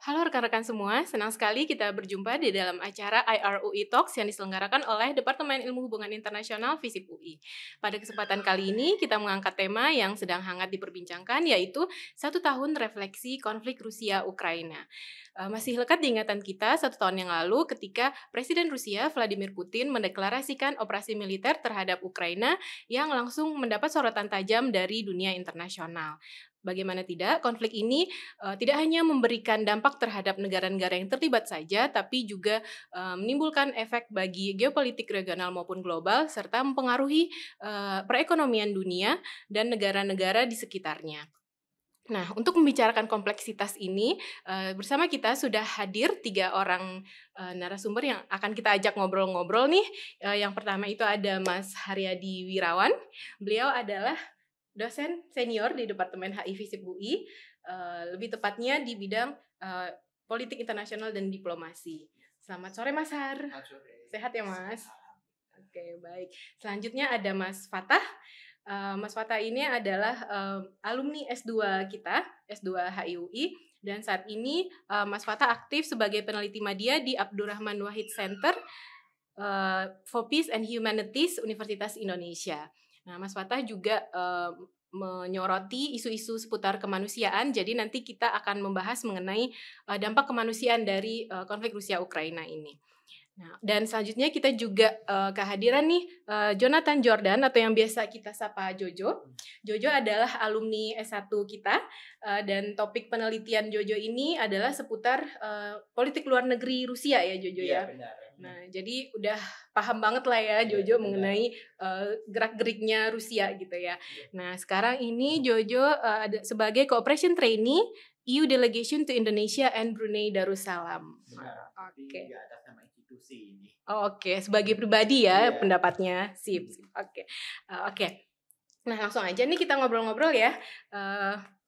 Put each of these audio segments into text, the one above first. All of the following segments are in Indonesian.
Halo rekan-rekan semua, senang sekali kita berjumpa di dalam acara IRUI Talks yang diselenggarakan oleh Departemen Ilmu Hubungan Internasional FISIP UI. Pada kesempatan kali ini kita mengangkat tema yang sedang hangat diperbincangkan, yaitu 1 tahun refleksi konflik Rusia-Ukraina. Masih lekat diingatan kita 1 tahun yang lalu ketika Presiden Rusia Vladimir Putin mendeklarasikan operasi militer terhadap Ukraina yang langsung mendapat sorotan tajam dari dunia internasional. Bagaimana tidak, konflik ini tidak hanya memberikan dampak terhadap negara-negara yang terlibat saja, tapi juga menimbulkan efek bagi geopolitik regional maupun global, serta mempengaruhi perekonomian dunia dan negara-negara di sekitarnya. Nah, untuk membicarakan kompleksitas ini, bersama kita sudah hadir 3 orang narasumber yang akan kita ajak ngobrol-ngobrol nih. Yang pertama itu ada Mas Haryadi Wirawan. Beliau adalah dosen senior di Departemen HI FISIP UI, lebih tepatnya di bidang politik internasional dan diplomasi. Selamat sore Mas Har. Selamat sore. Sehat ya Mas? Oke, baik. Selanjutnya ada Mas Fatah. Mas Fatah ini adalah alumni S2 kita, S2 HIUI, dan saat ini Mas Fatah aktif sebagai peneliti media di Abdurrahman Wahid Center for Peace and Humanities Universitas Indonesia. Nah, Mas Fatah juga menyoroti isu-isu seputar kemanusiaan. Jadi nanti kita akan membahas mengenai dampak kemanusiaan dari konflik Rusia-Ukraina ini. Nah, dan selanjutnya kita juga kehadiran nih Jonathan Jordan atau yang biasa kita sapa Jojo. Jojo adalah alumni S1 kita dan topik penelitian Jojo ini adalah seputar politik luar negeri Rusia ya Jojo ya. Benar. Nah, jadi udah paham banget lah ya Jojo mengenai gerak-geriknya Rusia gitu ya. Nah, sekarang ini Jojo ada sebagai Cooperation Trainee EU Delegation to Indonesia and Brunei Darussalam. Benar. Oke. Di atas nama institusi ini. Oh, oke, sebagai pribadi ya Iya. pendapatnya. Sip. Oke. Oke. Nah, langsung aja nih kita ngobrol-ngobrol ya.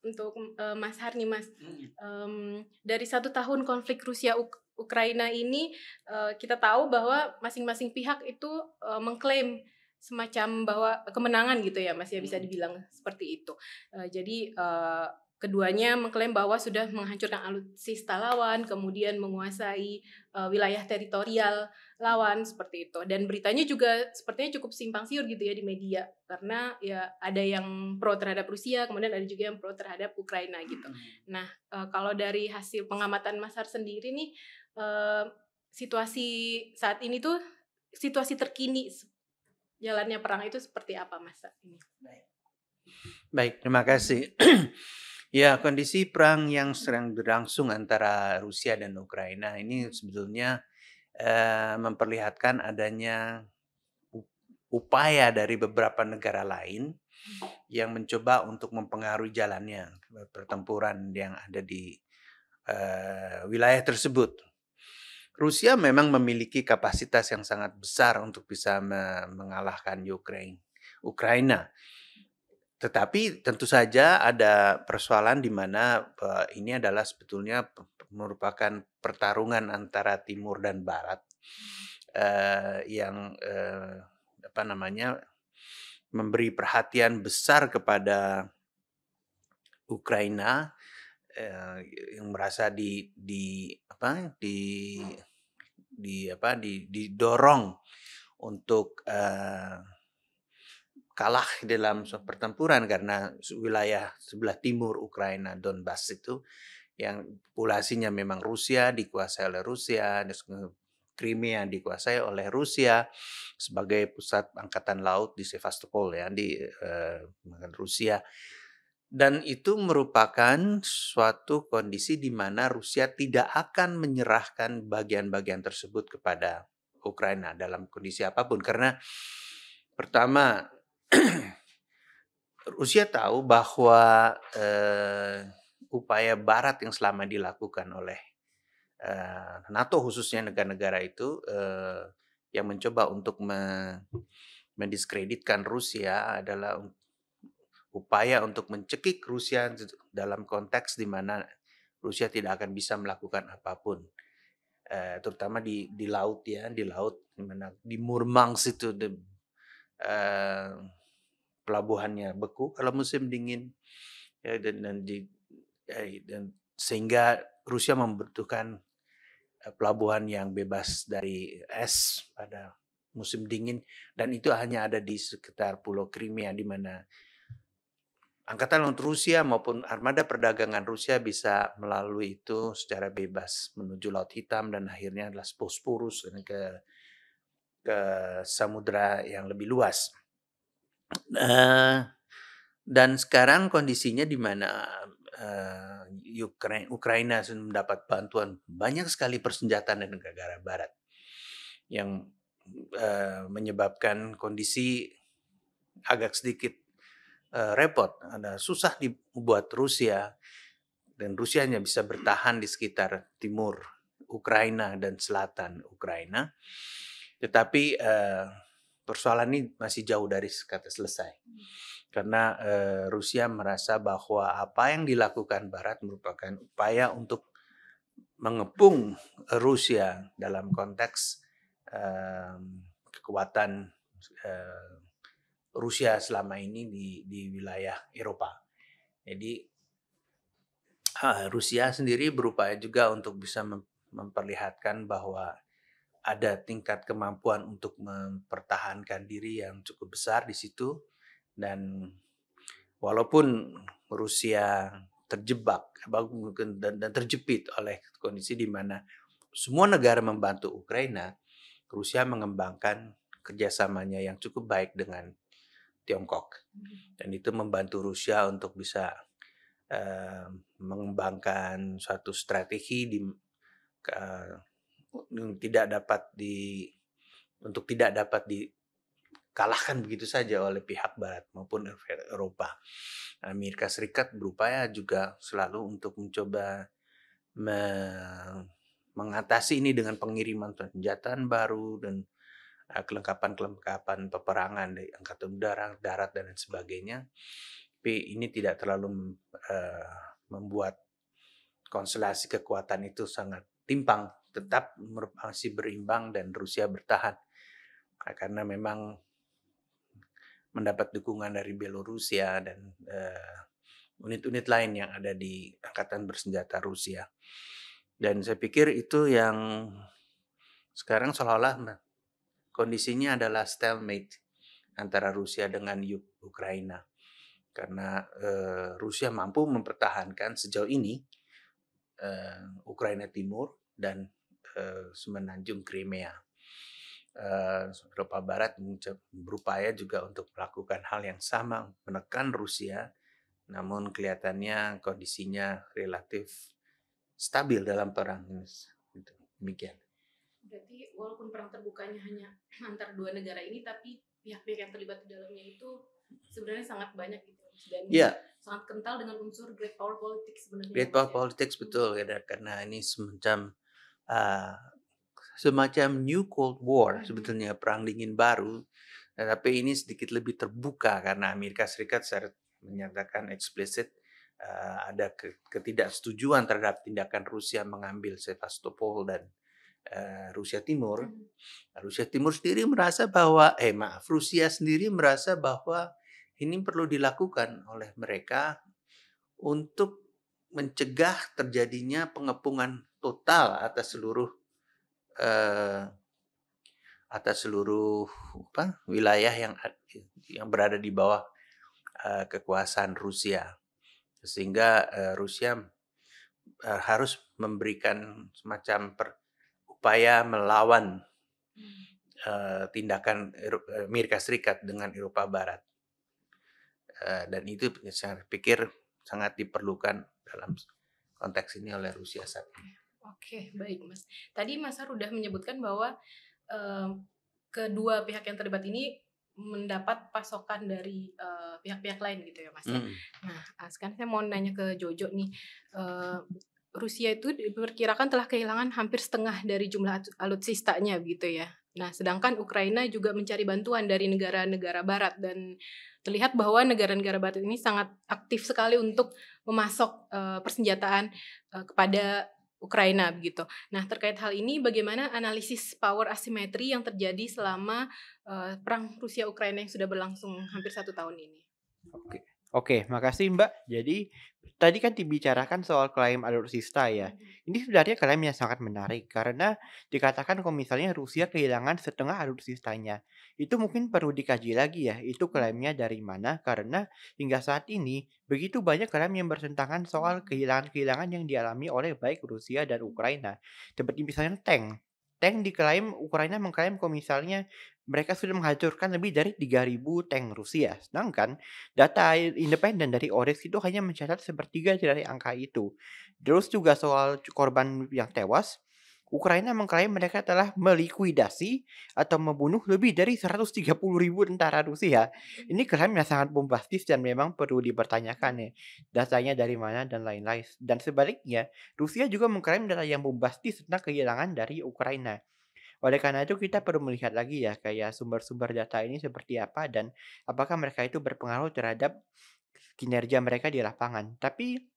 Untuk Mas Har nih Mas. Dari 1 tahun konflik Rusia Ukraina ini kita tahu bahwa masing-masing pihak itu mengklaim semacam bahwa kemenangan gitu ya Mas ya, bisa dibilang seperti itu. Jadi keduanya mengklaim bahwa sudah menghancurkan alutsista lawan, kemudian menguasai wilayah teritorial lawan seperti itu. Dan beritanya juga sepertinya cukup simpang siur gitu ya di media, karena ya ada yang pro terhadap Rusia, kemudian ada juga yang pro terhadap Ukraina gitu. Nah, kalau dari hasil pengamatan Mas Har sendiri nih, situasi saat ini tuh, situasi terkini jalannya perang itu seperti apa Mas saat ini? Baik, terima kasih. Ya, kondisi perang yang sedang berlangsung antara Rusia dan Ukraina ini sebetulnya memperlihatkan adanya upaya dari beberapa negara lain yang mencoba untuk mempengaruhi jalannya pertempuran yang ada di wilayah tersebut. Rusia memang memiliki kapasitas yang sangat besar untuk bisa mengalahkan Ukraina. Tetapi tentu saja ada persoalan di mana ini adalah sebetulnya merupakan pertarungan antara timur dan barat yang memberi perhatian besar kepada Ukraina yang merasa didorong untuk kalah dalam pertempuran karena wilayah sebelah timur Ukraina, Donbas itu yang populasinya memang Rusia, dikuasai oleh Rusia, Crimea dikuasai oleh Rusia sebagai pusat angkatan laut di Sevastopol ya di Rusia. Dan itu merupakan suatu kondisi di mana Rusia tidak akan menyerahkan bagian-bagian tersebut kepada Ukraina dalam kondisi apapun karena pertama Rusia tahu bahwa upaya Barat yang selama dilakukan oleh NATO khususnya negara-negara itu yang mencoba untuk mendiskreditkan Rusia adalah upaya untuk mencekik Rusia dalam konteks di mana Rusia tidak akan bisa melakukan apapun, terutama di laut ya, di laut di Murmansk itu pelabuhannya beku kalau musim dingin ya, dan sehingga Rusia membutuhkan pelabuhan yang bebas dari es pada musim dingin, dan itu hanya ada di sekitar Pulau Crimea, di mana Angkatan Laut Rusia maupun armada perdagangan Rusia bisa melalui itu secara bebas menuju Laut Hitam dan akhirnya adalah Bosporus dan ke samudra yang lebih luas. Dan sekarang kondisinya di mana Ukraina sudah mendapat bantuan banyak sekali persenjataan dari negara Barat yang menyebabkan kondisi agak sedikit repot. Susah dibuat Rusia, dan Rusia hanya bisa bertahan di sekitar timur Ukraina dan selatan Ukraina. Tetapi persoalan ini masih jauh dari kata selesai. Karena Rusia merasa bahwa apa yang dilakukan Barat merupakan upaya untuk mengepung Rusia dalam konteks kekuatan Rusia selama ini di wilayah Eropa. Jadi Rusia sendiri berupaya juga untuk bisa memperlihatkan bahwa ada tingkat kemampuan untuk mempertahankan diri yang cukup besar di situ, dan walaupun Rusia terjebak dan terjepit oleh kondisi di mana semua negara membantu Ukraina, Rusia mengembangkan kerjasamanya yang cukup baik dengan Tiongkok, dan itu membantu Rusia untuk bisa mengembangkan suatu strategi untuk tidak dapat dikalahkan begitu saja oleh pihak Barat maupun Eropa. Amerika Serikat berupaya juga selalu untuk mencoba mengatasi ini dengan pengiriman senjata baru dan kelengkapan peperangan dari angkatan udara, darat, dan lain sebagainya. Tapi ini tidak terlalu membuat konstelasi kekuatan itu sangat timpang, tetap masih berimbang dan Rusia bertahan. Karena memang mendapat dukungan dari Belarusia dan unit-unit lain yang ada di angkatan bersenjata Rusia. Dan saya pikir itu yang sekarang seolah-olah kondisinya adalah stalemate antara Rusia dengan Ukraina, karena Rusia mampu mempertahankan sejauh ini Ukraina Timur dan semenanjung Crimea. Eropa Barat berupaya juga untuk melakukan hal yang sama, menekan Rusia, namun kelihatannya kondisinya relatif stabil dalam perang ini. Demikian. Berarti walaupun perang terbukanya hanya antar dua negara ini, tapi pihak-pihak yang terlibat di dalamnya itu sebenarnya sangat banyak gitu, dan sangat kental dengan unsur great power politics sebenarnya. Great power politics, betul, karena ini semacam New Cold War sebetulnya, perang dingin baru. Tapi ini sedikit lebih terbuka karena Amerika Serikat secara menyatakan eksplisit ada ketidaksetujuan terhadap tindakan Rusia mengambil Sevastopol dan Rusia Timur. Rusia sendiri merasa bahwa ini perlu dilakukan oleh mereka untuk mencegah terjadinya pengepungan total atas seluruh wilayah yang berada di bawah kekuasaan Rusia, sehingga Rusia harus memberikan semacam upaya melawan tindakan Amerika Serikat dengan Eropa Barat, dan itu saya pikir sangat diperlukan dalam konteks ini oleh Rusia saat ini. Oke, baik Mas. Tadi Mas Har udah menyebutkan bahwa kedua pihak yang terlibat ini mendapat pasokan dari pihak-pihak lain gitu ya Mas ya. Nah, sekarang saya mau nanya ke Jojo nih. Rusia itu diperkirakan telah kehilangan hampir setengah dari jumlah alutsistanya gitu ya. Nah, sedangkan Ukraina juga mencari bantuan dari negara-negara Barat, dan terlihat bahwa negara-negara Barat ini sangat aktif sekali untuk memasok persenjataan kepada Ukraina begitu. Nah, terkait hal ini bagaimana analisis power asimetri yang terjadi selama perang Rusia Ukraina yang sudah berlangsung hampir 1 tahun ini? Oke, makasih Mbak. Jadi, tadi kan dibicarakan soal klaim alutsista ya. Mhm. Ini sebenarnya klaim yang sangat menarik karena dikatakan kalau misalnya Rusia kehilangan setengah alutsistanya. Itu mungkin perlu dikaji lagi ya, itu Mhm. klaimnya dari mana karena hingga saat ini begitu banyak klaim yang bertentangan soal kehilangan-kehilangan yang dialami oleh baik Rusia dan Ukraina. Seperti misalnya tank. Tank diklaim Ukraina mengklaim kalau misalnya mereka sudah menghancurkan lebih dari 3.000 tank Rusia. Sedangkan data independen dari Oryx itu hanya mencatat sepertiga dari angka itu. Terus juga soal korban yang tewas, Ukraina mengklaim mereka telah melikuidasi atau membunuh lebih dari 130.000 tentara Rusia. Ini klaim yang sangat bombastis dan memang perlu dipertanyakan ya, datanya dari mana dan lain-lain. Dan sebaliknya, Rusia juga mengklaim data yang bombastis tentang kehilangan dari Ukraina. Oleh karena itu kita perlu melihat lagi ya kayak sumber-sumber data ini seperti apa dan apakah mereka itu berpengaruh terhadap kinerja mereka di lapangan. Tapi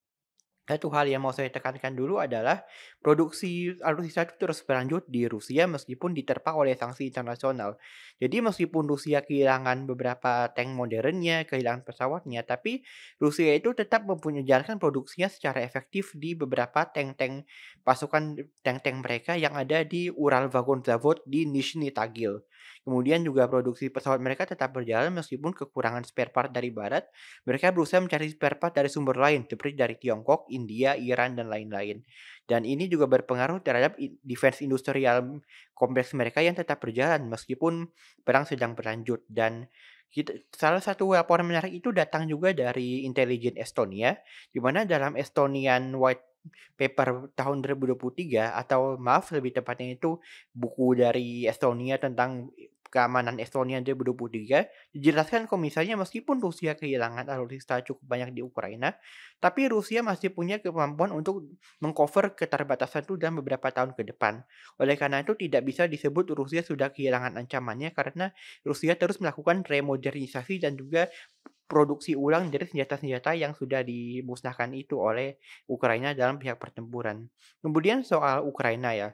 satu hal yang mau saya tekankan dulu adalah produksi alutsista itu terus berlanjut di Rusia meskipun diterpa oleh sanksi internasional. Jadi meskipun Rusia kehilangan beberapa tank modernnya, kehilangan pesawatnya, tapi Rusia itu tetap mempunyai jalankan produksinya secara efektif di beberapa tank-tank pasukan tank-tank mereka yang ada di Ural Vagon Zavod di Nizhny Tagil. Kemudian juga produksi pesawat mereka tetap berjalan meskipun kekurangan spare part dari barat. Mereka berusaha mencari spare part dari sumber lain seperti dari Tiongkok, India, Iran, dan lain-lain. Dan ini juga berpengaruh terhadap defense industrial kompleks mereka yang tetap berjalan meskipun perang sedang berlanjut. Dan salah satu laporan menarik itu datang juga dari intelijen Estonia, di mana dalam Estonian White Paper tahun 2023 atau maaf lebih tepatnya itu buku dari Estonia tentang keamanan Estonia 2023 dijelaskan kalau misalnya meskipun Rusia kehilangan alutsista cukup banyak di Ukraina, tapi Rusia masih punya kemampuan untuk mengcover keterbatasan itu dalam beberapa tahun ke depan. Oleh karena itu tidak bisa disebut Rusia sudah kehilangan ancamannya karena Rusia terus melakukan remodernisasi dan juga produksi ulang dari senjata-senjata yang sudah dimusnahkan itu oleh Ukraina dalam pihak pertempuran. Kemudian soal Ukraina ya.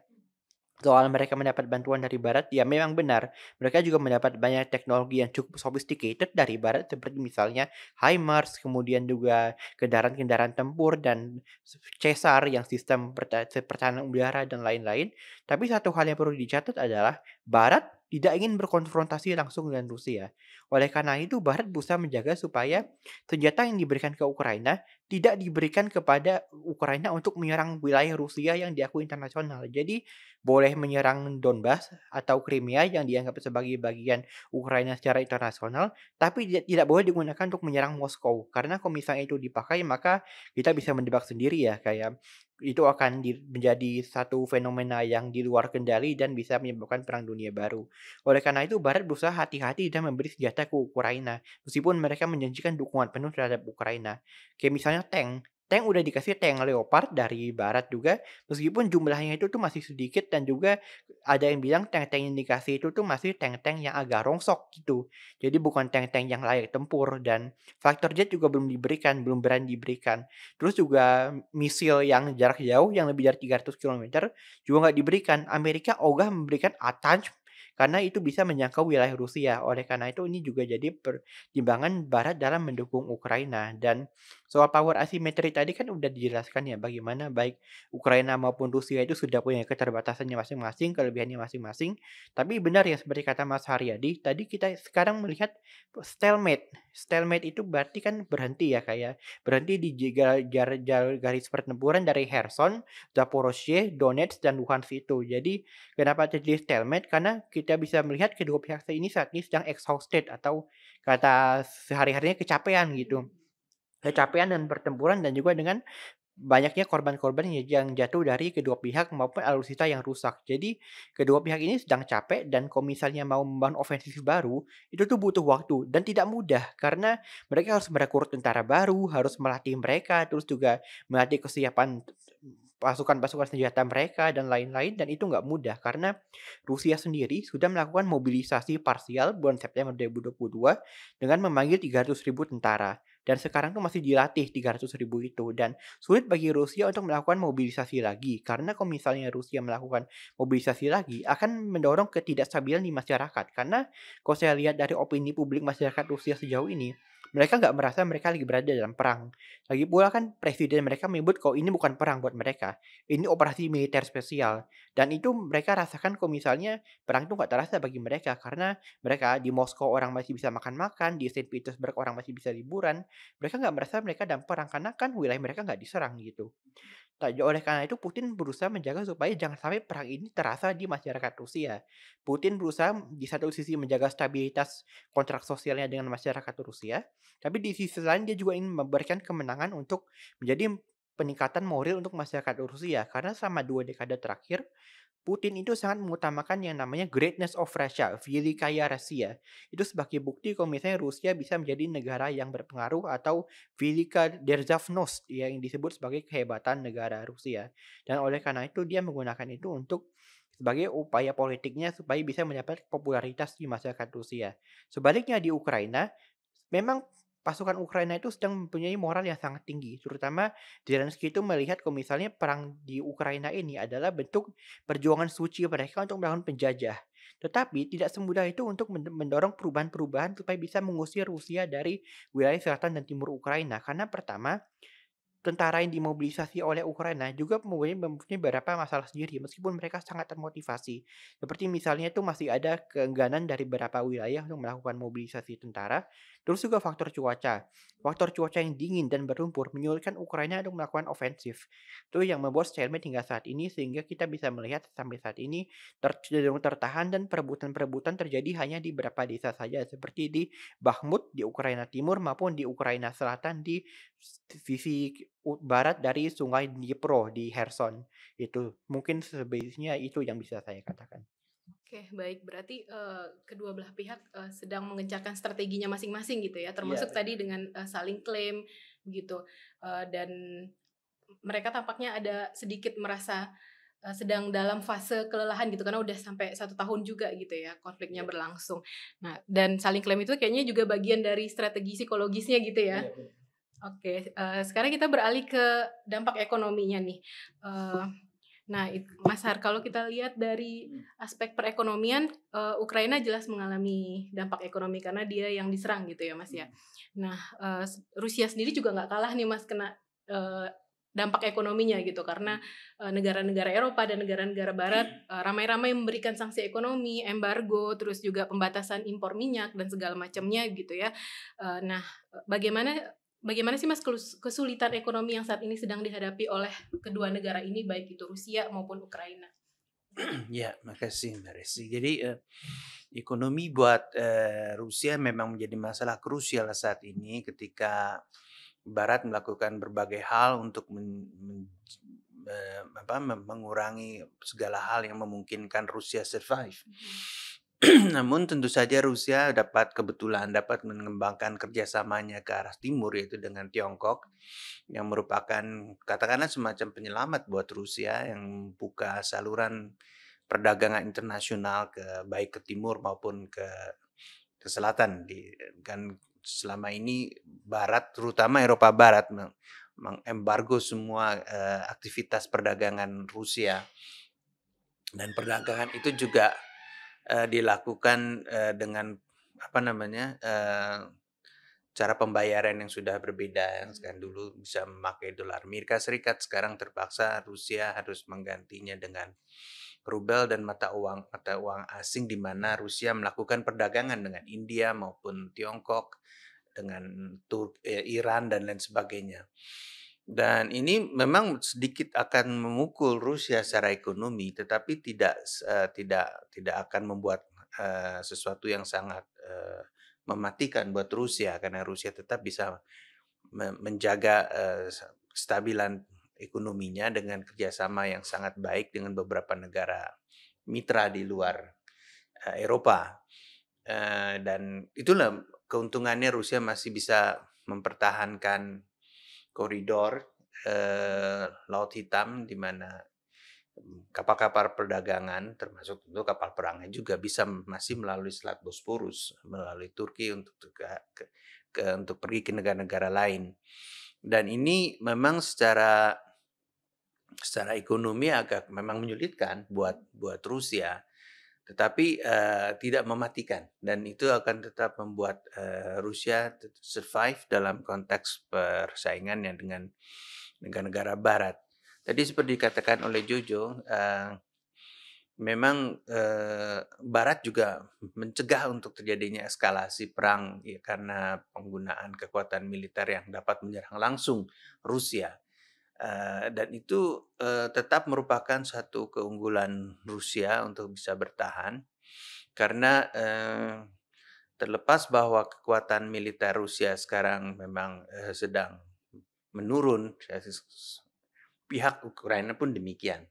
Soal mereka mendapat bantuan dari barat, ya memang benar. Mereka juga mendapat banyak teknologi yang cukup sophisticated dari barat seperti misalnya HIMARS, kemudian juga kendaraan-kendaraan tempur dan Caesar yang sistem pertahanan udara dan lain-lain. Tapi satu hal yang perlu dicatat adalah barat tidak ingin berkonfrontasi langsung dengan Rusia. Oleh karena itu, barat berusaha menjaga supaya senjata yang diberikan ke Ukraina tidak diberikan kepada Ukraina untuk menyerang wilayah Rusia yang diakui internasional. Jadi boleh menyerang Donbas atau Crimea yang dianggap sebagai bagian Ukraina secara internasional, tapi tidak boleh digunakan untuk menyerang Moskow. Karena kalau misalnya itu dipakai, maka kita bisa mendebak sendiri ya, kayak itu akan menjadi satu fenomena yang di luar kendali dan bisa menyebabkan perang dunia baru. Oleh karena itu, Barat berusaha hati-hati dan memberi senjata ke Ukraina, meskipun mereka menjanjikan dukungan penuh terhadap Ukraina. Kayak misalnya tank. Tank udah dikasih tank Leopard dari Barat juga, meskipun jumlahnya itu tuh masih sedikit dan juga ada yang bilang tank-tank yang dikasih itu tuh masih tank-tank yang agak rongsok gitu. Jadi bukan tank-tank yang layak tempur dan fighter jet juga belum diberikan, belum berani diberikan. Terus juga misil yang jarak jauh yang lebih dari 300 kilometer juga nggak diberikan. Amerika ogah memberikan Atanch karena itu bisa menjangkau wilayah Rusia. Oleh karena itu ini juga jadi pertimbangan Barat dalam mendukung Ukraina. Dan soal power asymmetry tadi kan udah dijelaskan ya bagaimana baik Ukraina maupun Rusia itu sudah punya keterbatasannya masing-masing, kelebihannya masing-masing. Tapi benar ya seperti kata Mas Haryadi, tadi kita sekarang melihat stalemate. Stalemate itu berarti kan berhenti ya kayak berhenti di garis pertempuran dari Kherson, Zaporozhye, Donetsk dan Luhansk itu. Jadi kenapa terjadi stalemate? Karena kita bisa melihat kedua pihak ini saat ini sedang exhausted atau kata sehari-harinya kecapean gitu. Kecapean dan pertempuran dan juga dengan banyaknya korban-korban yang jatuh dari kedua pihak maupun alutsista yang rusak. Jadi kedua pihak ini sedang capek dan kalau misalnya mau membangun ofensif baru, itu tuh butuh waktu dan tidak mudah karena mereka harus merekrut tentara baru, harus melatih mereka, terus juga melatih kesiapan pasukan-pasukan senjata mereka dan lain-lain dan itu nggak mudah karena Rusia sendiri sudah melakukan mobilisasi parsial bulan September 2022 dengan memanggil 300.000 tentara dan sekarang tuh masih dilatih 300.000 itu dan sulit bagi Rusia untuk melakukan mobilisasi lagi, karena kalau misalnya Rusia melakukan mobilisasi lagi, akan mendorong ketidakstabilan di masyarakat. Karena kalau saya lihat dari opini publik masyarakat Rusia sejauh ini, Mereka nggak merasa mereka lagi berada dalam perang. Lagi pula kan presiden mereka menyebut kalau ini bukan perang buat mereka, ini operasi militer spesial. Dan itu mereka rasakan kalau misalnya perang itu nggak terasa bagi mereka karena mereka di Moskow orang masih bisa makan-makan, di Saint Petersburg orang masih bisa liburan. Mereka nggak merasa mereka dalam perang karena kan wilayah mereka nggak diserang gitu. Oleh karena itu Putin berusaha menjaga supaya jangan sampai perang ini terasa di masyarakat Rusia. Putin berusaha di satu sisi menjaga stabilitas kontrak sosialnya dengan masyarakat Rusia, tapi di sisi lain dia juga ingin memberikan kemenangan untuk menjadi peningkatan moral untuk masyarakat Rusia. Karena selama 2 dekade terakhir, Putin itu sangat mengutamakan yang namanya greatness of Russia, Velikaya Rusia. Itu sebagai bukti kalau misalnya Rusia bisa menjadi negara yang berpengaruh atau Velika Державность yang disebut sebagai kehebatan negara Rusia. Dan oleh karena itu dia menggunakan itu untuk sebagai upaya politiknya supaya bisa mendapat popularitas di masyarakat Rusia. Sebaliknya di Ukraina, memang pasukan Ukraina itu sedang mempunyai moral yang sangat tinggi, terutama Zelensky itu melihat kalau misalnya perang di Ukraina ini adalah bentuk perjuangan suci mereka untuk melawan penjajah. Tetapi tidak semudah itu untuk mendorong perubahan-perubahan supaya bisa mengusir Rusia dari wilayah selatan dan timur Ukraina. Karena pertama, tentara yang dimobilisasi oleh Ukraina juga mempunyai beberapa masalah sendiri meskipun mereka sangat termotivasi. Seperti misalnya itu masih ada keengganan dari beberapa wilayah untuk melakukan mobilisasi tentara. Terus juga faktor cuaca. Faktor cuaca yang dingin dan berlumpur menyulitkan Ukraina untuk melakukan ofensif. Itu yang membuat stalemate hingga saat ini sehingga kita bisa melihat sampai saat ini cenderung tertahan dan perebutan-perebutan terjadi hanya di beberapa desa saja seperti di Bakhmut di Ukraina Timur maupun di Ukraina Selatan di sisi barat dari Sungai Dnipro di Kherson. Itu mungkin sebaiknya itu yang bisa saya katakan. Oke, baik. Berarti kedua belah pihak sedang mengencarkan strateginya masing-masing gitu ya, Iya, termasuk betul. tadi dengan saling klaim gitu. Dan mereka tampaknya ada sedikit merasa sedang dalam fase kelelahan gitu karena udah sampai 1 tahun juga gitu ya konfliknya Iya. berlangsung. Nah, dan saling klaim itu kayaknya juga bagian dari strategi psikologisnya gitu ya. Iya, betul. Oke, sekarang kita beralih ke dampak ekonominya nih. Nah, Mas Har, kalau kita lihat dari aspek perekonomian, Ukraina jelas mengalami dampak ekonomi karena dia yang diserang gitu ya, Mas ya. Nah, Rusia sendiri juga nggak kalah nih, Mas, kena dampak ekonominya gitu karena negara-negara Eropa dan negara-negara Barat ramai-ramai memberikan sanksi ekonomi, embargo, terus juga pembatasan impor minyak dan segala macamnya gitu ya. Nah, bagaimana sih Mas kesulitan ekonomi yang saat ini sedang dihadapi oleh kedua negara ini baik itu Rusia maupun Ukraina? Ya, makasih Mbak Resi. Jadi ekonomi buat Rusia memang menjadi masalah krusial saat ini ketika Barat melakukan berbagai hal untuk mengurangi segala hal yang memungkinkan Rusia survive. Namun tentu saja Rusia dapat mengembangkan kerjasamanya ke arah timur yaitu dengan Tiongkok yang merupakan katakanlah semacam penyelamat buat Rusia yang membuka saluran perdagangan internasional baik ke timur maupun ke selatan kan selama ini Barat terutama Eropa Barat mengembargo semua aktivitas perdagangan Rusia dan perdagangan itu juga dilakukan dengan cara pembayaran yang sudah berbeda. Yang sekarang dulu bisa memakai dolar Amerika Serikat, sekarang terpaksa Rusia harus menggantinya dengan rubel dan mata uang asing di mana Rusia melakukan perdagangan dengan India maupun Tiongkok, dengan Iran dan lain sebagainya. Dan ini memang sedikit akan memukul Rusia secara ekonomi, tetapi tidak akan membuat sesuatu yang sangat mematikan buat Rusia karena Rusia tetap bisa menjaga kestabilan ekonominya dengan kerjasama yang sangat baik dengan beberapa negara mitra di luar Eropa. Dan itulah keuntungannya Rusia masih bisa mempertahankan koridor Laut Hitam di mana kapal-kapal perdagangan termasuk tentu kapal perangnya juga bisa masih melalui Selat Bosporus, melalui Turki untuk untuk pergi ke negara-negara lain. Dan ini memang secara ekonomi agak memang menyulitkan buat Rusia tetapi tidak mematikan, dan itu akan tetap membuat Rusia survive dalam konteks persaingannya dengan negara-negara Barat. Tadi seperti dikatakan oleh Jojo, memang Barat juga mencegah untuk terjadinya eskalasi perang ya, karena penggunaan kekuatan militer yang dapat menyerang langsung Rusia. Dan itu tetap merupakan satu keunggulan Rusia untuk bisa bertahan karena terlepas bahwa kekuatan militer Rusia sekarang memang sedang menurun, pihak Ukraina pun demikian.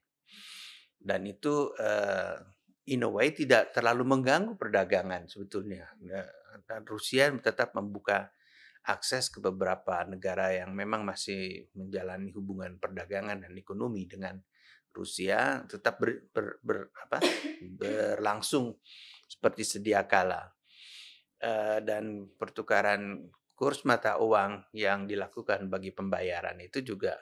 Dan itu in a way tidak terlalu mengganggu perdagangan sebetulnya. Dan Rusia tetap membuka akses ke beberapa negara yang memang masih menjalani hubungan perdagangan dan ekonomi dengan Rusia tetap berlangsung seperti sedia kala. Dan pertukaran kurs mata uang yang dilakukan bagi pembayaran itu juga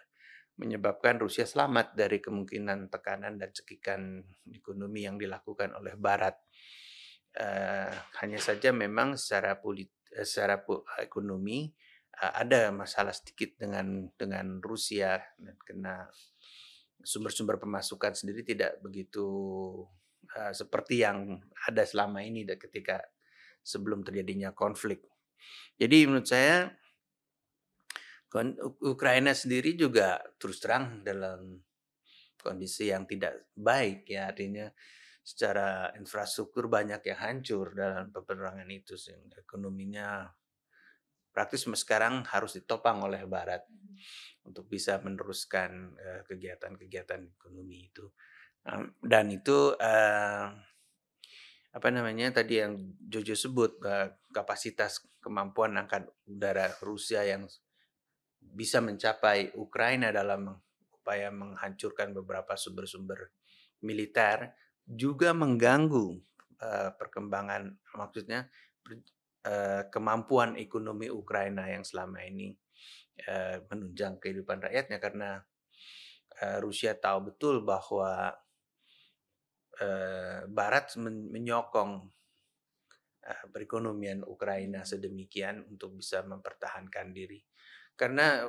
menyebabkan Rusia selamat dari kemungkinan tekanan dan cekikan ekonomi yang dilakukan oleh Barat. Hanya saja memang secara ekonomi ada masalah sedikit dengan Rusia, dan karena sumber-sumber pemasukan sendiri tidak begitu seperti yang ada selama ini ketika sebelum terjadinya konflik. Jadi menurut saya Ukraina sendiri juga terus terang dalam kondisi yang tidak baik ya, artinya secara infrastruktur banyak yang hancur dalam peperangan itu, sehingga ekonominya praktis sekarang harus ditopang oleh Barat untuk bisa meneruskan kegiatan-kegiatan ekonomi itu. Dan itu apa namanya tadi yang Jojo sebut, kapasitas kemampuan angkatan udara Rusia yang bisa mencapai Ukraina dalam upaya menghancurkan beberapa sumber-sumber militer juga mengganggu perkembangan, maksudnya kemampuan ekonomi Ukraina yang selama ini menunjang kehidupan rakyatnya, karena Rusia tahu betul bahwa Barat menyokong perekonomian Ukraina sedemikian untuk bisa mempertahankan diri. Karena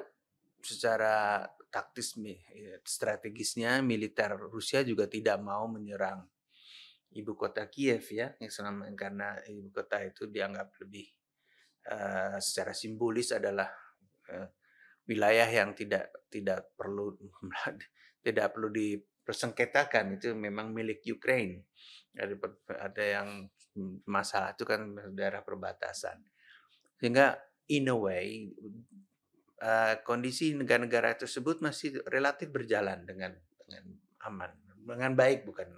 secara taktis strategisnya militer Rusia juga tidak mau menyerang ibu kota Kiev ya, yang selama karena ibu kota itu dianggap lebih secara simbolis adalah wilayah yang tidak perlu tidak perlu dipersengketakan, itu memang milik Ukraine. Ada yang masalah itu kan daerah perbatasan, sehingga in a way kondisi negara-negara tersebut masih relatif berjalan dengan aman, dengan baik, bukan.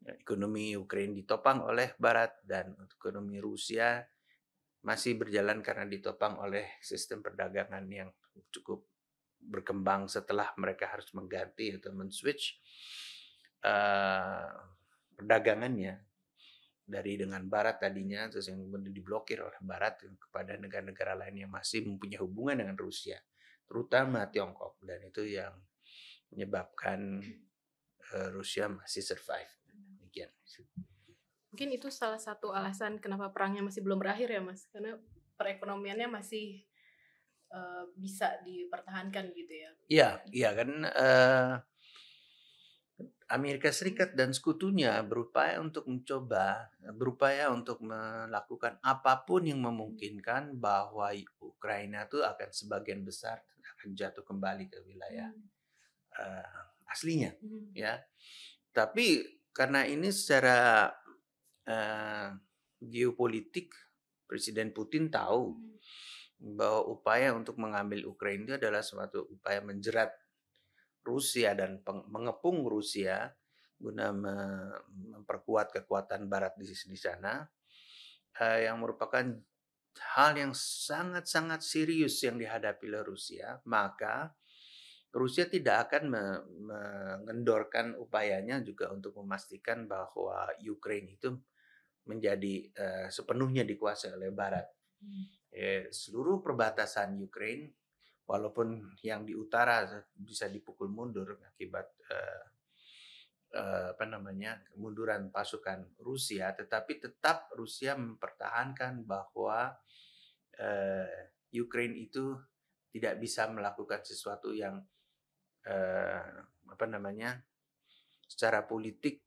Ekonomi Ukraina ditopang oleh Barat dan ekonomi Rusia masih berjalan karena ditopang oleh sistem perdagangan yang cukup berkembang setelah mereka harus mengganti atau men-switch perdagangannya dari dengan Barat tadinya, terus yang kemudian diblokir oleh Barat kepada negara-negara lain yang masih mempunyai hubungan dengan Rusia, terutama Tiongkok, dan itu yang menyebabkan Rusia masih survive. Demikian. Mungkin itu salah satu alasan kenapa perangnya masih belum berakhir ya Mas, karena perekonomiannya masih bisa dipertahankan gitu ya. Iya kan Amerika Serikat dan sekutunya berupaya untuk melakukan apapun yang memungkinkan bahwa Ukraina itu akan sebagian besar akan jatuh kembali ke wilayah aslinya, ya. Tapi karena ini secara geopolitik, Presiden Putin tahu bahwa upaya untuk mengambil Ukraina itu adalah suatu upaya menjerat Rusia dan mengepung Rusia guna memperkuat kekuatan Barat di sana, yang merupakan hal yang sangat-sangat serius yang dihadapi oleh Rusia. Maka Rusia tidak akan mengendorkan upayanya juga untuk memastikan bahwa Ukraina itu menjadi sepenuhnya dikuasai oleh Barat. Seluruh perbatasan Ukraina, walaupun yang di utara bisa dipukul mundur akibat kemunduran pasukan Rusia, tetapi tetap Rusia mempertahankan bahwa Ukraine itu tidak bisa melakukan sesuatu yang secara politik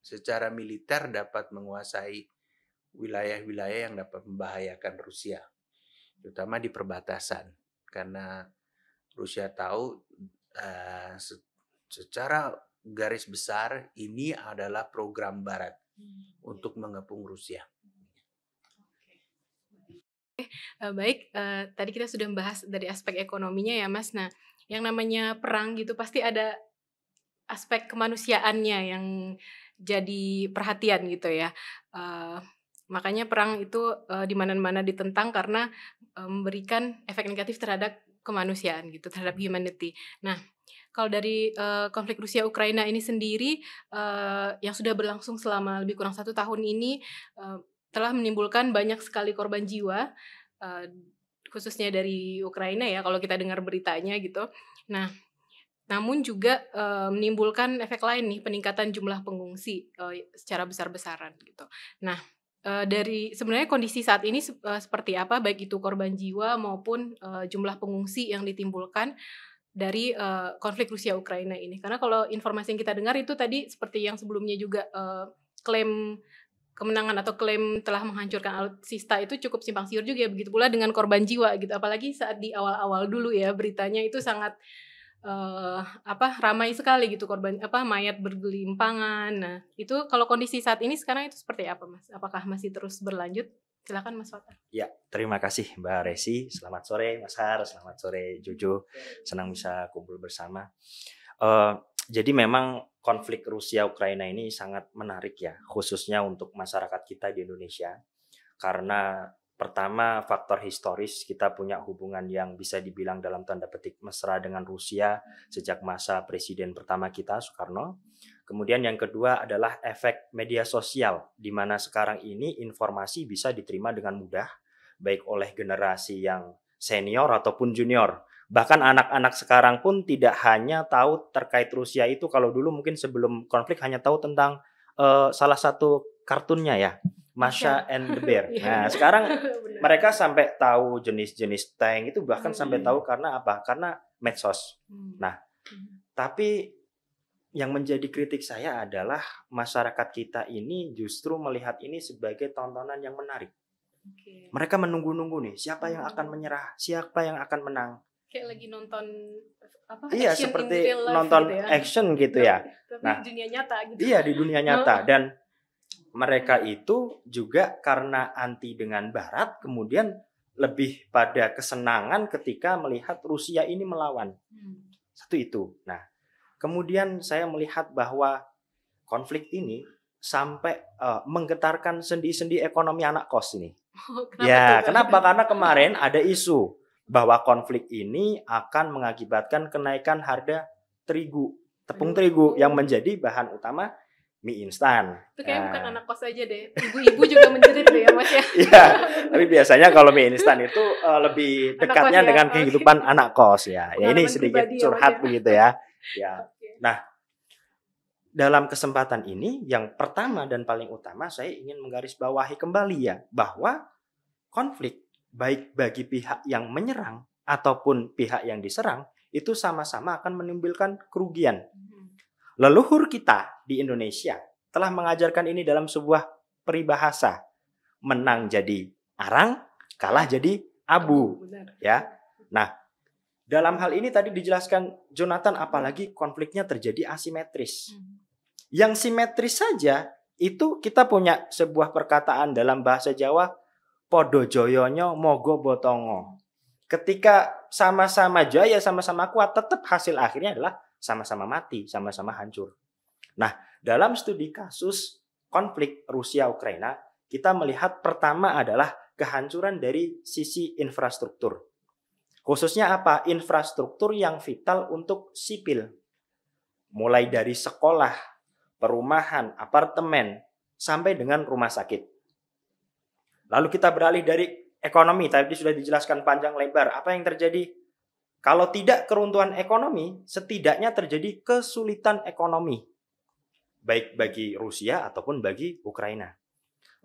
secara militer dapat menguasai wilayah-wilayah yang dapat membahayakan Rusia, terutama di perbatasan, karena Rusia tahu secara garis besar ini adalah program Barat untuk mengepung Rusia. Baik, tadi kita sudah membahas dari aspek ekonominya ya Mas. Nah, yang namanya perang gitu pasti ada aspek kemanusiaannya yang jadi perhatian gitu ya. Makanya perang itu di mana-mana ditentang karena memberikan efek negatif terhadap kemanusiaan gitu, terhadap humanity. Nah, kalau dari konflik Rusia Ukraina ini sendiri yang sudah berlangsung selama lebih kurang 1 tahun ini telah menimbulkan banyak sekali korban jiwa, khususnya dari Ukraina ya kalau kita dengar beritanya gitu. Nah, namun juga menimbulkan efek lain nih, peningkatan jumlah pengungsi secara besar-besaran gitu. Nah, dari sebenarnya kondisi saat ini seperti apa, baik itu korban jiwa maupun jumlah pengungsi yang ditimbulkan dari konflik Rusia Ukraina ini. Karena kalau informasi yang kita dengar itu tadi seperti yang sebelumnya juga klaim kemenangan atau klaim telah menghancurkan alutsista itu cukup simpang siur juga ya, begitu pula dengan korban jiwa gitu. Apalagi saat di awal-awal dulu ya beritanya itu sangat ramai sekali gitu, korban mayat bergelimpangan. Nah, itu kalau kondisi saat ini sekarang itu seperti apa, Mas? Apakah masih terus berlanjut? Silakan Mas Fathar. Ya, terima kasih Mbak Resi. Selamat sore Mas Har, selamat sore Jojo. Senang bisa kumpul bersama. Jadi memang konflik Rusia Ukraina ini sangat menarik ya, khususnya untuk masyarakat kita di Indonesia. Karena pertama, faktor historis, kita punya hubungan yang bisa dibilang dalam tanda petik mesra dengan Rusia sejak masa presiden pertama kita, Soekarno. Kemudian yang kedua adalah efek media sosial, di mana sekarang ini informasi bisa diterima dengan mudah, baik oleh generasi yang senior ataupun junior. Bahkan anak-anak sekarang pun tidak hanya tahu terkait Rusia itu, kalau dulu mungkin sebelum konflik hanya tahu tentang salah satu kartunnya ya, Masha and the Bear. Nah, sekarang mereka sampai tahu jenis-jenis tank itu, bahkan sampai tahu karena apa? Karena medsos. Nah, tapi yang menjadi kritik saya adalah masyarakat kita ini justru melihat ini sebagai tontonan yang menarik. Mereka menunggu-nunggu nih, siapa yang akan menyerah, siapa yang akan menang. Kayak lagi nonton iya, seperti nonton gitu ya. Action gitu ya. Tapi di dunia nyata gitu. Iya, di dunia nyata. Dan mereka itu juga karena anti dengan Barat, kemudian lebih pada kesenangan ketika melihat Rusia ini melawan. Satu itu. Nah, kemudian saya melihat bahwa konflik ini sampai menggetarkan sendi-sendi ekonomi anak kos ini. Kenapa? Karena kemarin ada isu bahwa konflik ini akan mengakibatkan kenaikan harga terigu, tepung terigu yang menjadi bahan utama mie instan. Itu kayaknya bukan anak kos aja deh, ibu-ibu juga menjerit deh ya Mas ya. Iya, tapi biasanya kalau mie instan itu lebih dekatnya dengan kehidupan anak kos ya. Ya ini sedikit curhat begitu ya. Ya. Nah, dalam kesempatan ini yang pertama dan paling utama saya ingin menggarisbawahi kembali ya, bahwa konflik baik bagi pihak yang menyerang ataupun pihak yang diserang itu sama-sama akan menimbulkan kerugian. Leluhur kita di Indonesia telah mengajarkan ini dalam sebuah peribahasa. Menang jadi arang, kalah jadi abu. Ya. Nah, dalam hal ini tadi dijelaskan Jonathan, apalagi konfliknya terjadi asimetris. Yang simetris saja itu kita punya sebuah perkataan dalam bahasa Jawa, podo joyonyo mogo botongo. Ketika sama-sama jaya, sama-sama kuat, tetap hasil akhirnya adalah sama-sama mati, sama-sama hancur. Nah, dalam studi kasus konflik Rusia-Ukraina, kita melihat pertama adalah kehancuran dari sisi infrastruktur. Khususnya apa? Infrastruktur yang vital untuk sipil. Mulai dari sekolah, perumahan, apartemen, sampai dengan rumah sakit. Lalu kita beralih dari ekonomi, tadi sudah dijelaskan panjang lebar. Apa yang terjadi? Kalau tidak keruntuhan ekonomi, setidaknya terjadi kesulitan ekonomi, baik bagi Rusia ataupun bagi Ukraina.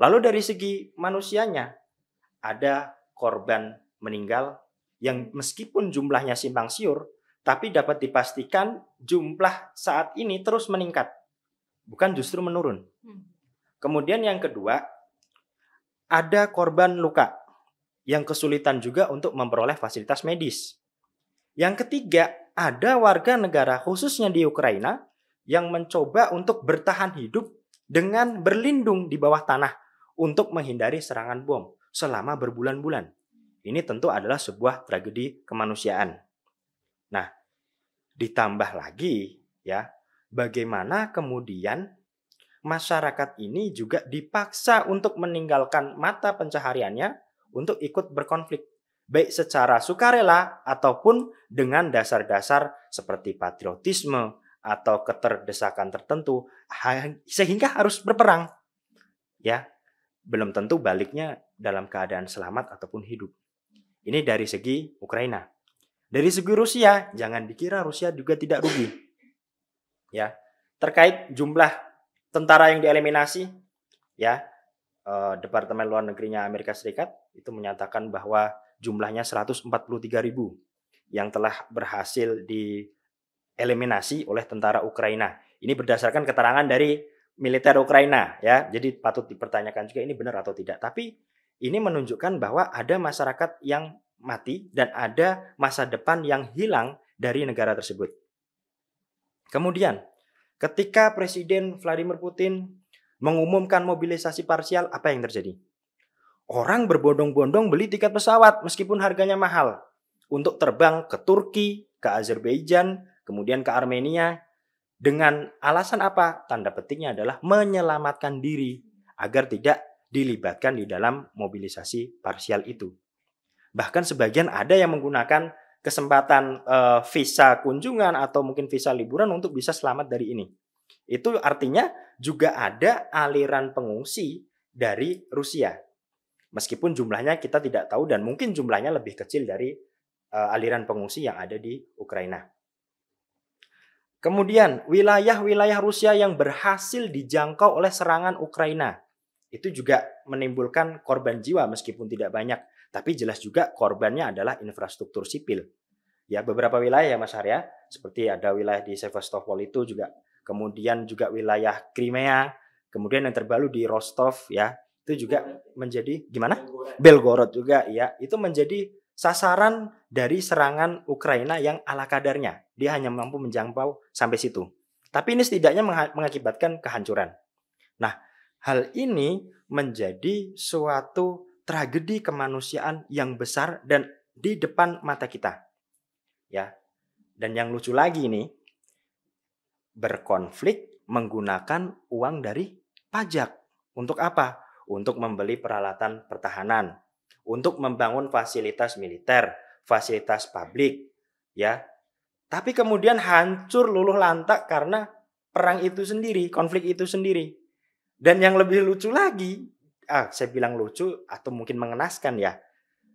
Lalu dari segi manusianya, ada korban meninggal yang meskipun jumlahnya simpang siur, tapi dapat dipastikan jumlah saat ini terus meningkat, bukan justru menurun. Kemudian yang kedua, ada korban luka yang kesulitan juga untuk memperoleh fasilitas medis. Yang ketiga, ada warga negara khususnya di Ukraina yang mencoba untuk bertahan hidup dengan berlindung di bawah tanah untuk menghindari serangan bom selama berbulan-bulan. Ini tentu adalah sebuah tragedi kemanusiaan. Nah, ditambah lagi ya, bagaimana kemudian masyarakat ini juga dipaksa untuk meninggalkan mata pencahariannya untuk ikut berkonflik, baik secara sukarela ataupun dengan dasar-dasar seperti patriotisme atau keterdesakan tertentu sehingga harus berperang. Ya, belum tentu baliknya dalam keadaan selamat ataupun hidup. Ini dari segi Ukraina. Dari segi Rusia, jangan dikira Rusia juga tidak rugi. Ya, terkait jumlah tentara yang dieliminasi, ya, Departemen Luar Negerinya Amerika Serikat itu menyatakan bahwa jumlahnya 143.000 yang telah berhasil dieliminasi oleh tentara Ukraina. Ini berdasarkan keterangan dari militer Ukraina, ya. Jadi patut dipertanyakan juga ini benar atau tidak. Tapi ini menunjukkan bahwa ada masyarakat yang mati dan ada masa depan yang hilang dari negara tersebut. Kemudian, ketika Presiden Vladimir Putin mengumumkan mobilisasi parsial, apa yang terjadi? Orang berbondong-bondong beli tiket pesawat meskipun harganya mahal untuk terbang ke Turki, ke Azerbaijan, kemudian ke Armenia. Dengan alasan apa? Tanda petiknya adalah menyelamatkan diri agar tidak dilibatkan di dalam mobilisasi parsial itu. Bahkan sebagian ada yang menggunakan kesempatan visa kunjungan atau mungkin visa liburan untuk bisa selamat dari ini. Itu artinya juga ada aliran pengungsi dari Rusia. Meskipun jumlahnya kita tidak tahu dan mungkin jumlahnya lebih kecil dari aliran pengungsi yang ada di Ukraina. Kemudian wilayah-wilayah Rusia yang berhasil dijangkau oleh serangan Ukraina itu juga menimbulkan korban jiwa meskipun tidak banyak, tapi jelas juga korbannya adalah infrastruktur sipil. Ya, beberapa wilayah ya Mas Arya, seperti ada wilayah di Sevastopol itu juga, kemudian juga wilayah Crimea, kemudian yang terbaru di Rostov ya, itu juga menjadi gimana? Belgorod juga ya, itu menjadi sasaran dari serangan Ukraina yang ala kadarnya. Dia hanya mampu menjangkau sampai situ. Tapi ini setidaknya mengakibatkan kehancuran. Nah, hal ini menjadi suatu tragedi kemanusiaan yang besar dan di depan mata kita. Ya. Dan yang lucu lagi ini, berkonflik menggunakan uang dari pajak. Untuk apa? Untuk membeli peralatan pertahanan, untuk membangun fasilitas militer, fasilitas publik, ya. Tapi kemudian hancur luluh lantak karena perang itu sendiri, konflik itu sendiri. Dan yang lebih lucu lagi, saya bilang lucu atau mungkin mengenaskan ya,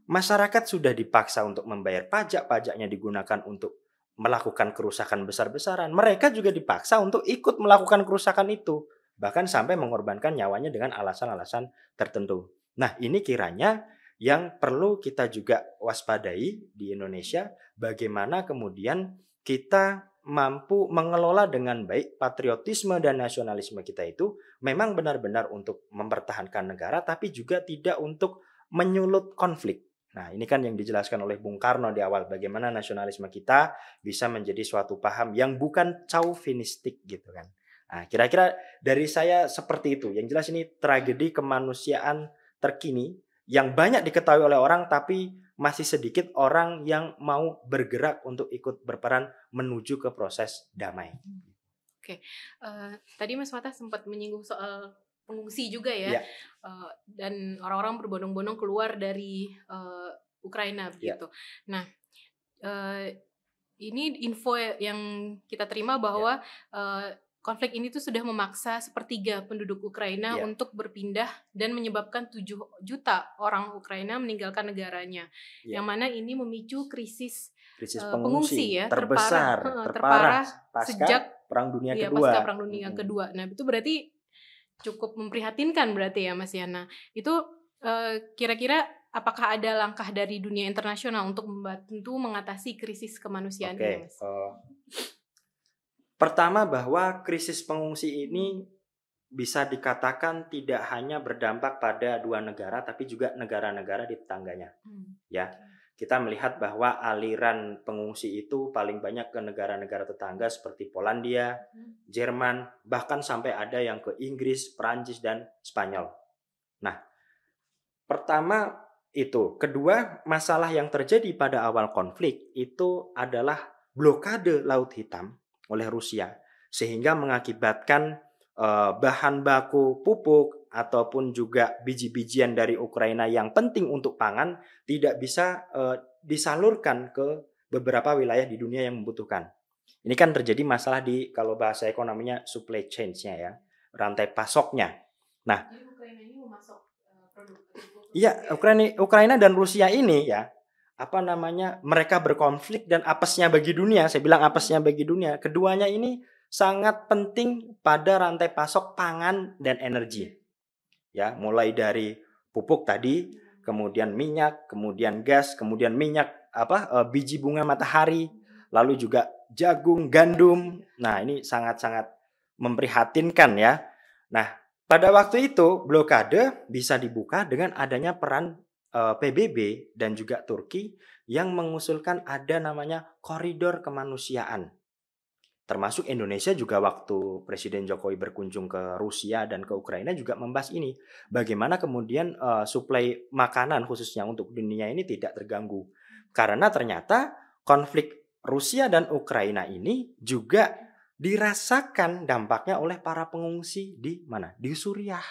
masyarakat sudah dipaksa untuk membayar pajak, pajaknya digunakan untuk melakukan kerusakan besar-besaran. Mereka juga dipaksa untuk ikut melakukan kerusakan itu, bahkan sampai mengorbankan nyawanya dengan alasan-alasan tertentu. Nah, ini kiranya yang perlu kita juga waspadai di Indonesia, bagaimana kemudian kita mampu mengelola dengan baik patriotisme dan nasionalisme kita itu memang benar-benar untuk mempertahankan negara, tapi juga tidak untuk menyulut konflik. Nah, ini kan yang dijelaskan oleh Bung Karno di awal, bagaimana nasionalisme kita bisa menjadi suatu paham yang bukan chauvinistik gitu kan. Nah, kira-kira dari saya seperti itu. Yang jelas ini tragedi kemanusiaan terkini yang banyak diketahui oleh orang, tapi masih sedikit orang yang mau bergerak untuk ikut berperan menuju ke proses damai. Oke, tadi Mas Fatah sempat menyinggung soal pengungsi juga ya, dan orang-orang berbondong-bondong keluar dari Ukraina begitu. Nah, ini info yang kita terima bahwa konflik ini tuh sudah memaksa sepertiga penduduk Ukraina untuk berpindah dan menyebabkan 7 juta orang Ukraina meninggalkan negaranya. Yang mana ini memicu krisis krisis pengungsi pengungsi ya, terparah sejak pasca Perang Dunia ya Kedua. pasca Perang Dunia Kedua. Nah, itu berarti cukup memprihatinkan berarti ya Mas Yana. Itu kira-kira apakah ada langkah dari dunia internasional untuk membantu mengatasi krisis kemanusiaan ini, Mas? Pertama bahwa krisis pengungsi ini bisa dikatakan tidak hanya berdampak pada dua negara tapi juga negara-negara di tetangganya. Ya. Kita melihat bahwa aliran pengungsi itu paling banyak ke negara-negara tetangga seperti Polandia, Jerman, bahkan sampai ada yang ke Inggris, Perancis, dan Spanyol. Nah, pertama itu. Kedua, masalah yang terjadi pada awal konflik itu adalah blokade Laut Hitam oleh Rusia, sehingga mengakibatkan bahan baku pupuk ataupun juga biji-bijian dari Ukraina yang penting untuk pangan tidak bisa disalurkan ke beberapa wilayah di dunia yang membutuhkan. Ini kan terjadi masalah di, kalau bahasa ekonominya, supply chain-nya ya, rantai pasoknya. Nah, Ukraina ini memasok produk. Iya, Ukraina dan Rusia ini ya, mereka berkonflik dan apesnya bagi dunia. Saya bilang apesnya bagi dunia. Keduanya ini sangat penting pada rantai pasok pangan dan energi. Ya, mulai dari pupuk tadi, kemudian minyak, kemudian gas, kemudian biji bunga matahari, lalu juga jagung, gandum. Nah, ini sangat-sangat memprihatinkan ya. Nah, pada waktu itu blokade bisa dibuka dengan adanya peran PBB dan juga Turki yang mengusulkan ada namanya koridor kemanusiaan. Termasuk Indonesia juga waktu Presiden Jokowi berkunjung ke Rusia dan ke Ukraina juga membahas ini. Bagaimana kemudian suplai makanan khususnya untuk dunia ini tidak terganggu. Karena ternyata konflik Rusia dan Ukraina ini juga dirasakan dampaknya oleh para pengungsi di mana? Di Suriah.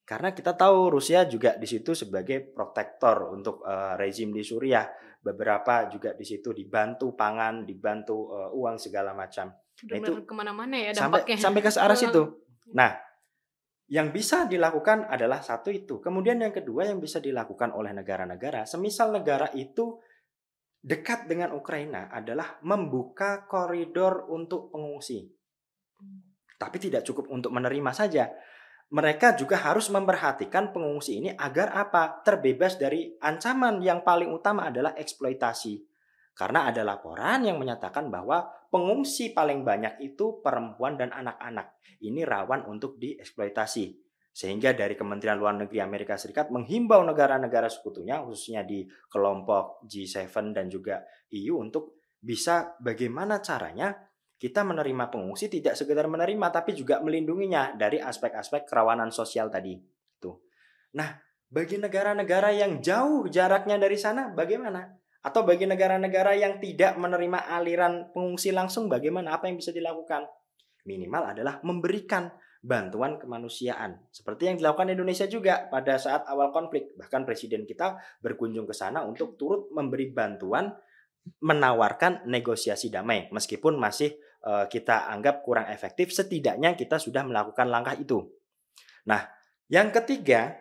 Karena kita tahu Rusia juga di situ sebagai protektor untuk rezim di Suriah. Beberapa juga di situ dibantu pangan, dibantu uang segala macam. Nah, itu kemana-mana ya dampaknya. Sampai ke arah situ. Nah, yang bisa dilakukan adalah satu itu. Kemudian yang kedua yang bisa dilakukan oleh negara-negara, semisal negara itu dekat dengan Ukraina adalah membuka koridor untuk pengungsi. Tapi tidak cukup untuk menerima saja. Mereka juga harus memperhatikan pengungsi ini agar apa? Terbebas dari ancaman yang paling utama adalah eksploitasi. Karena ada laporan yang menyatakan bahwa pengungsi paling banyak itu perempuan dan anak-anak. Ini rawan untuk dieksploitasi. Sehingga dari Kementerian Luar Negeri Amerika Serikat menghimbau negara-negara sekutunya, khususnya di kelompok G7 dan juga EU, untuk bisa bagaimana caranya kita menerima pengungsi tidak sekedar menerima tapi juga melindunginya dari aspek-aspek kerawanan sosial tadi. Tuh. Nah, bagi negara-negara yang jauh jaraknya dari sana bagaimana? Atau bagi negara-negara yang tidak menerima aliran pengungsi langsung bagaimana? Apa yang bisa dilakukan? Minimal adalah memberikan bantuan kemanusiaan. Seperti yang dilakukan Indonesia juga pada saat awal konflik. Bahkan presiden kita berkunjung ke sana untuk turut memberi bantuan, menawarkan negosiasi damai. Meskipun masih kita anggap kurang efektif, setidaknya kita sudah melakukan langkah itu. Nah, yang ketiga,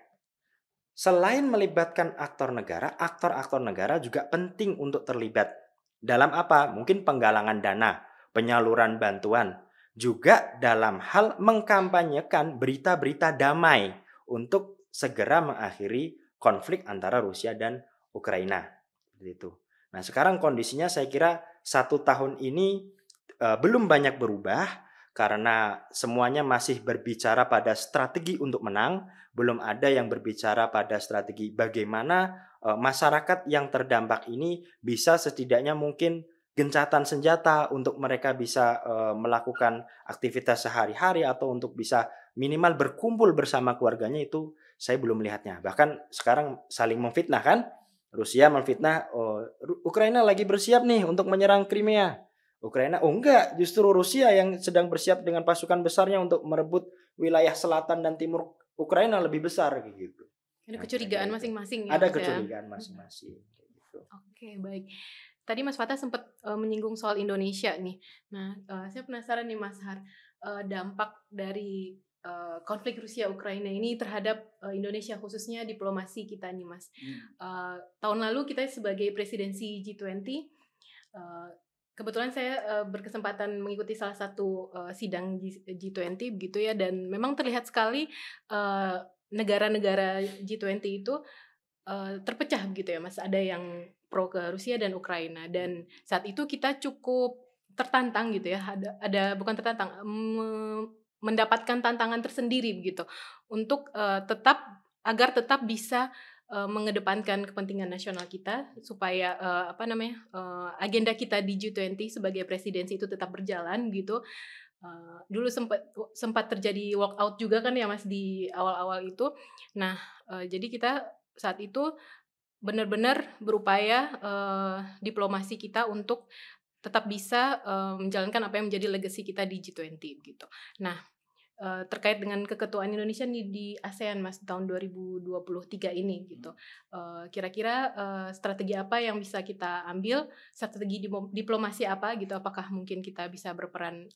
selain melibatkan aktor-aktor negara juga penting untuk terlibat. Dalam apa? Mungkin penggalangan dana, penyaluran bantuan, juga dalam hal mengkampanyekan berita-berita damai untuk segera mengakhiri konflik antara Rusia dan Ukraina. Seperti itu. Nah, sekarang kondisinya saya kira 1 tahun ini belum banyak berubah karena semuanya masih berbicara pada strategi untuk menang, belum ada yang berbicara pada strategi bagaimana masyarakat yang terdampak ini bisa setidaknya mungkin gencatan senjata untuk mereka bisa melakukan aktivitas sehari-hari atau untuk bisa minimal berkumpul bersama keluarganya, itu saya belum melihatnya. Bahkan sekarang saling memfitnah kan? Rusia memfitnah, Ukraina lagi bersiap nih untuk menyerang Crimea. Ukraina, enggak, justru Rusia yang sedang bersiap dengan pasukan besarnya untuk merebut wilayah selatan dan timur Ukraina lebih besar gitu. Ada kecurigaan masing-masing ya. Ada kecurigaan masing-masing. Gitu. Oke, baik. Tadi Mas Fatah sempat menyinggung soal Indonesia nih. Nah, saya penasaran nih Mas Har, dampak dari konflik Rusia Ukraina ini terhadap Indonesia, khususnya diplomasi kita nih Mas. Tahun lalu kita sebagai presidensi G20 Kebetulan saya berkesempatan mengikuti salah satu sidang G20 begitu ya, dan memang terlihat sekali negara-negara G20 itu terpecah begitu ya Mas. Ada yang pro ke Rusia dan Ukraina, dan saat itu kita cukup tertantang gitu ya. Ada bukan tertantang, mendapatkan tantangan tersendiri begitu untuk agar tetap bisa mengedepankan kepentingan nasional kita supaya agenda kita di G20 sebagai presidensi itu tetap berjalan gitu. Dulu sempat terjadi walkout juga kan ya Mas di awal-awal itu. Nah, jadi kita saat itu benar-benar berupaya diplomasi kita untuk tetap bisa menjalankan apa yang menjadi legacy kita di G20 gitu. Nah, terkait dengan keketuaan Indonesia di ASEAN Mas tahun 2023 ini gitu. Kira-kira strategi apa yang bisa kita ambil, strategi diplomasi apa gitu, apakah mungkin kita bisa berperan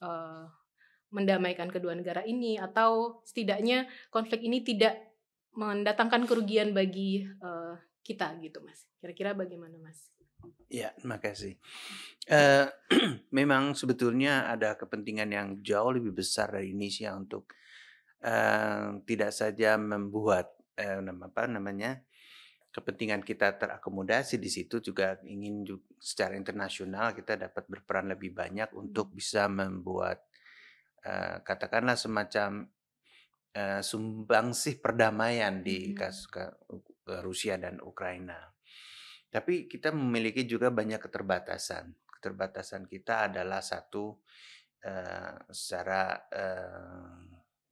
mendamaikan kedua negara ini, atau setidaknya konflik ini tidak mendatangkan kerugian bagi kita gitu Mas. Kira-kira bagaimana Mas? Ya, terima kasih. Memang sebetulnya ada kepentingan yang jauh lebih besar dari Indonesia untuk tidak saja membuat kepentingan kita terakomodasi di situ, juga ingin secara internasional kita dapat berperan lebih banyak untuk bisa membuat katakanlah semacam sumbangsih perdamaian di kasus Rusia dan Ukraina. Tapi kita memiliki juga banyak keterbatasan. Keterbatasan kita adalah satu, secara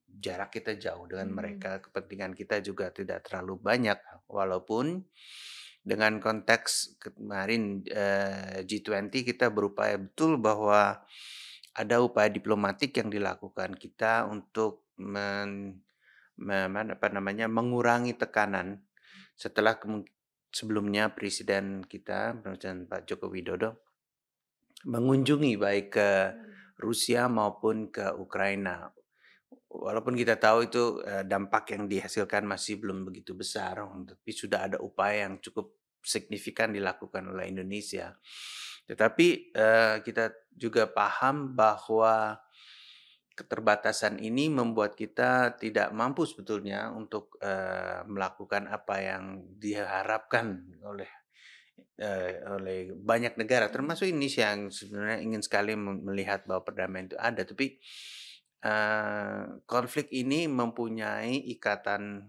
jarak kita jauh dengan mereka, kepentingan kita juga tidak terlalu banyak. Walaupun dengan konteks kemarin G20 kita berupaya betul bahwa ada upaya diplomatik yang dilakukan kita untuk mengurangi tekanan setelah sebelumnya Presiden kita, Pak Joko Widodo, mengunjungi baik ke Rusia maupun ke Ukraina. Walaupun kita tahu itu dampak yang dihasilkan masih belum begitu besar, tapi sudah ada upaya yang cukup signifikan dilakukan oleh Indonesia. Tetapi kita juga paham bahwa keterbatasan ini membuat kita tidak mampu sebetulnya untuk melakukan apa yang diharapkan oleh banyak negara, termasuk Indonesia yang sebenarnya ingin sekali melihat bahwa perdamaian itu ada. Tapi konflik ini mempunyai ikatan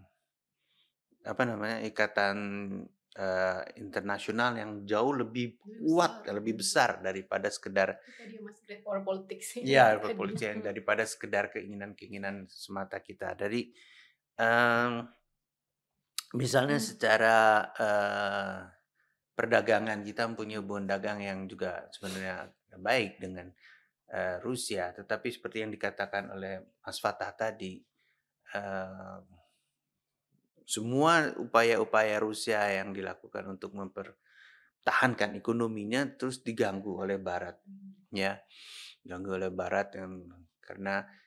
internasional yang jauh lebih kuat, lebih besar daripada sekedar politics. Ya, kepolisian daripada sekedar keinginan-keinginan semata kita. Dari misalnya secara perdagangan, kita mempunyai hubungan dagang yang juga sebenarnya baik dengan Rusia, tetapi seperti yang dikatakan oleh Mas Fatah tadi, semua upaya-upaya Rusia yang dilakukan untuk mempertahankan ekonominya terus diganggu oleh Barat, ya, diganggu oleh Barat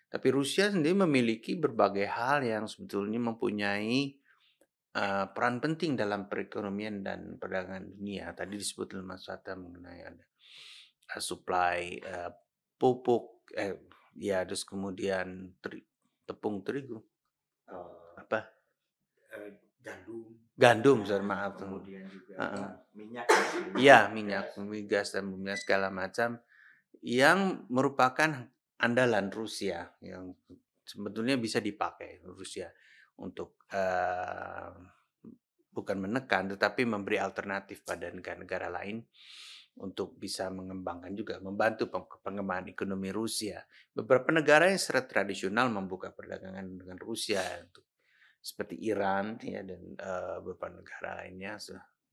tapi Rusia sendiri memiliki berbagai hal yang sebetulnya mempunyai peran penting dalam perekonomian dan perdagangan dunia. Tadi disebut oleh Mas Fatah mengenai ada supply pupuk, terus kemudian tepung terigu, gandum, maaf, kemudian juga minyak, minyak, gas dan minyak segala macam yang merupakan andalan Rusia yang sebetulnya bisa dipakai Rusia untuk bukan menekan tetapi memberi alternatif pada negara-negara lain untuk bisa mengembangkan juga, membantu pengembangan ekonomi Rusia. Beberapa negara yang secara tradisional membuka perdagangan dengan Rusia, seperti Iran ya, dan beberapa negara lainnya,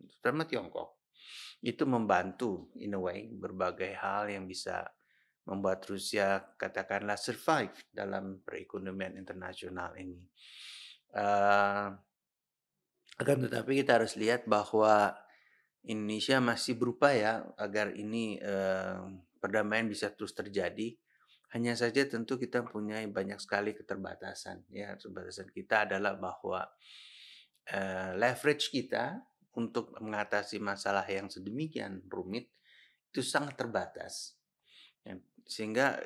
terutama Tiongkok, itu membantu in a way berbagai hal yang bisa membuat Rusia katakanlah survive dalam perekonomian internasional ini. Akan tetapi kita harus lihat bahwa Indonesia masih berupaya agar ini perdamaian bisa terus terjadi. Hanya saja tentu kita punya banyak sekali keterbatasan. Ya, keterbatasan kita adalah bahwa leverage kita untuk mengatasi masalah yang sedemikian rumit itu sangat terbatas. Ya, sehingga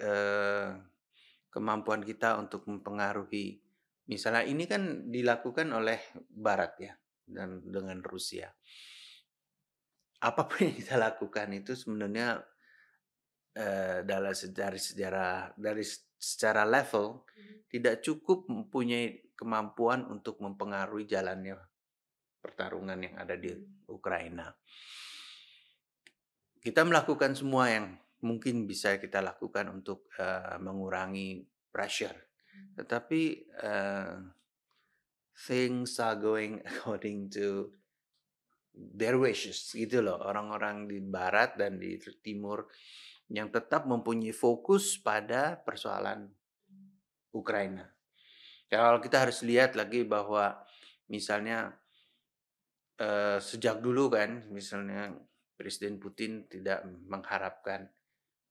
kemampuan kita untuk mempengaruhi, misalnya ini kan dilakukan oleh Barat ya, dan dengan Rusia. Apapun yang kita lakukan itu sebenarnya dari secara level tidak cukup mempunyai kemampuan untuk mempengaruhi jalannya pertarungan yang ada di Ukraina. Kita melakukan semua yang mungkin bisa kita lakukan untuk mengurangi pressure, tetapi things are going according to their wishes gitu loh. Orang-orang di Barat dan di Timur yang tetap mempunyai fokus pada persoalan Ukraina. Kalau kita harus lihat lagi bahwa misalnya sejak dulu kan, misalnya Presiden Putin tidak mengharapkan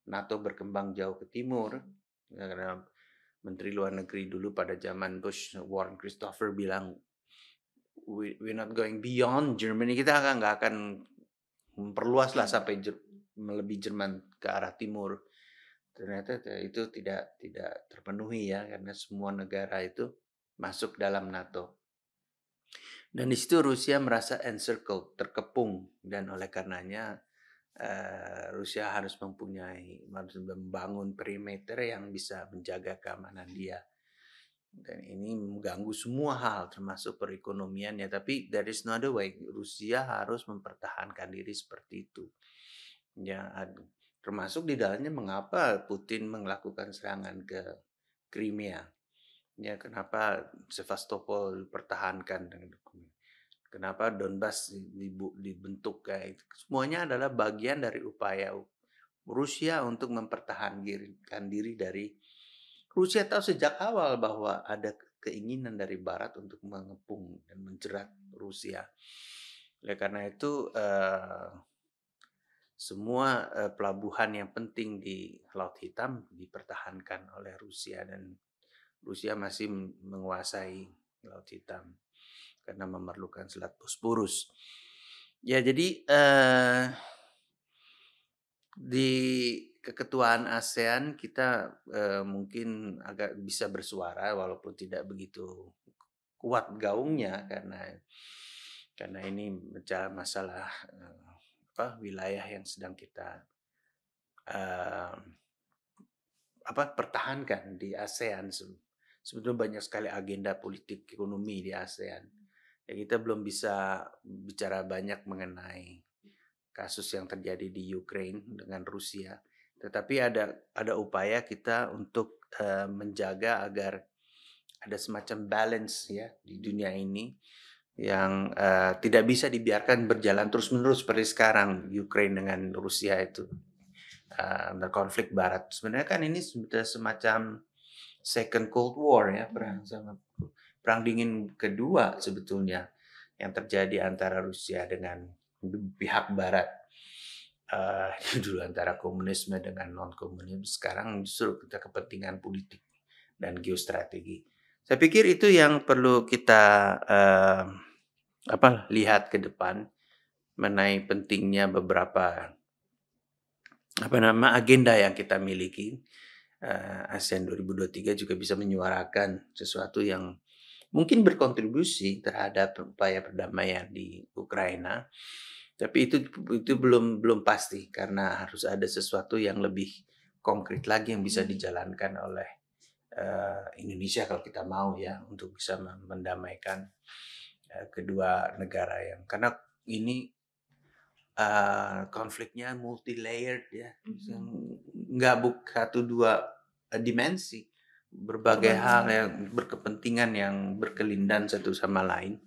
NATO berkembang jauh ke timur, karena Menteri Luar Negeri dulu pada zaman Bush, Warren Christopher bilang, we're not going beyond Germany, kita nggak akan memperluas lah sampai melebihi Jerman ke arah timur. Ternyata itu tidak terpenuhi ya, karena semua negara itu masuk dalam NATO. Dan di situ Rusia merasa encircled, terkepung, dan oleh karenanya Rusia harus membangun perimeter yang bisa menjaga keamanan dia. Dan ini mengganggu semua hal, termasuk perekonomiannya. Tapi there is no other way. Rusia harus mempertahankan diri seperti itu. Ya, termasuk di dalamnya mengapa Putin melakukan serangan ke Crimea. Ya, kenapa Sevastopol dipertahankan, kenapa Donbas dibentuk kayak itu. Semuanya adalah bagian dari upaya Rusia untuk mempertahankan diri dari. Rusia tahu sejak awal bahwa ada keinginan dari Barat untuk mengepung dan menjerat Rusia. Oleh karena itu semua pelabuhan yang penting di Laut Hitam dipertahankan oleh Rusia, dan Rusia masih menguasai Laut Hitam karena memerlukan Selat Bosporus. Ya, jadi di keketuaan ASEAN kita mungkin agak bisa bersuara walaupun tidak begitu kuat gaungnya, karena ini masalah wilayah yang sedang kita pertahankan di ASEAN. Sebetulnya banyak sekali agenda politik ekonomi di ASEAN. Ya, kita belum bisa bicara banyak mengenai kasus yang terjadi di Ukraina dengan Rusia. Tetapi ada upaya kita untuk menjaga agar ada semacam balance ya di dunia ini yang tidak bisa dibiarkan berjalan terus-menerus seperti sekarang Ukraina dengan Rusia itu konflik Barat. Sebenarnya kan ini semacam second Cold War ya, perang dingin kedua sebetulnya yang terjadi antara Rusia dengan pihak Barat. Dulu antara komunisme dengan non-komunis, sekarang justru kita kepentingan politik dan geostrategi. Saya pikir itu yang perlu kita lihat ke depan mengenai pentingnya beberapa agenda yang kita miliki. ASEAN 2023 juga bisa menyuarakan sesuatu yang mungkin berkontribusi terhadap upaya perdamaian di Ukraina. Tapi itu belum pasti, karena harus ada sesuatu yang lebih konkret lagi yang bisa dijalankan oleh Indonesia kalau kita mau ya, untuk bisa mendamaikan kedua negara yang, karena ini konfliknya multi-layered ya, nggak satu dua dimensi, berbagai hal yang berkepentingan yang berkelindan satu sama lain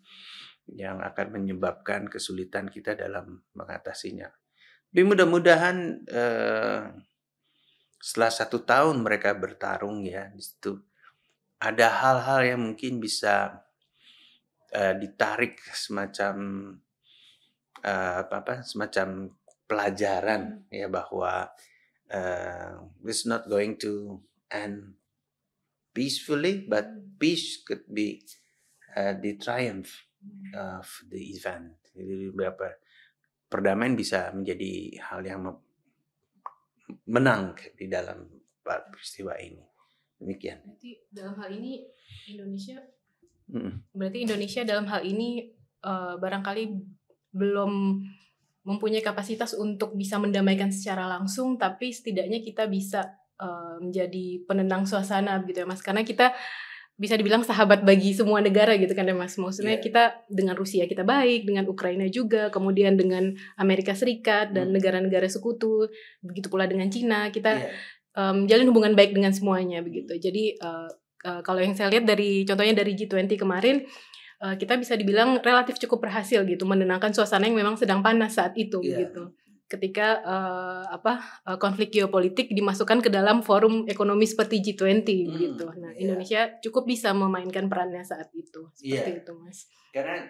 yang akan menyebabkan kesulitan kita dalam mengatasinya. Tapi mudah-mudahan setelah 1 tahun mereka bertarung ya, di situ ada hal-hal yang mungkin bisa ditarik semacam semacam pelajaran ya, bahwa it's not going to end peacefully, but peace could be the triumph of the event. Jadi perdamaian bisa menjadi hal yang menang di dalam peristiwa ini. Demikian. Berarti dalam hal ini Indonesia Mm. berarti Indonesia dalam hal ini barangkali belum mempunyai kapasitas untuk bisa mendamaikan secara langsung, tapi setidaknya kita bisa menjadi penenang suasana gitu ya Mas, karena kita bisa dibilang sahabat bagi semua negara gitu kan ya Mas. Maksudnya kita dengan Rusia kita baik, dengan Ukraina juga, kemudian dengan Amerika Serikat dan negara-negara sekutu, begitu pula dengan Cina, kita menjalin hubungan baik dengan semuanya begitu. Jadi kalau yang saya lihat dari contohnya dari G20 kemarin, kita bisa dibilang relatif cukup berhasil gitu menenangkan suasana yang memang sedang panas saat itu gitu. Ketika konflik geopolitik dimasukkan ke dalam forum ekonomi seperti G20 gitu. Nah, Indonesia cukup bisa memainkan perannya saat itu. Seperti itu, Mas. Karena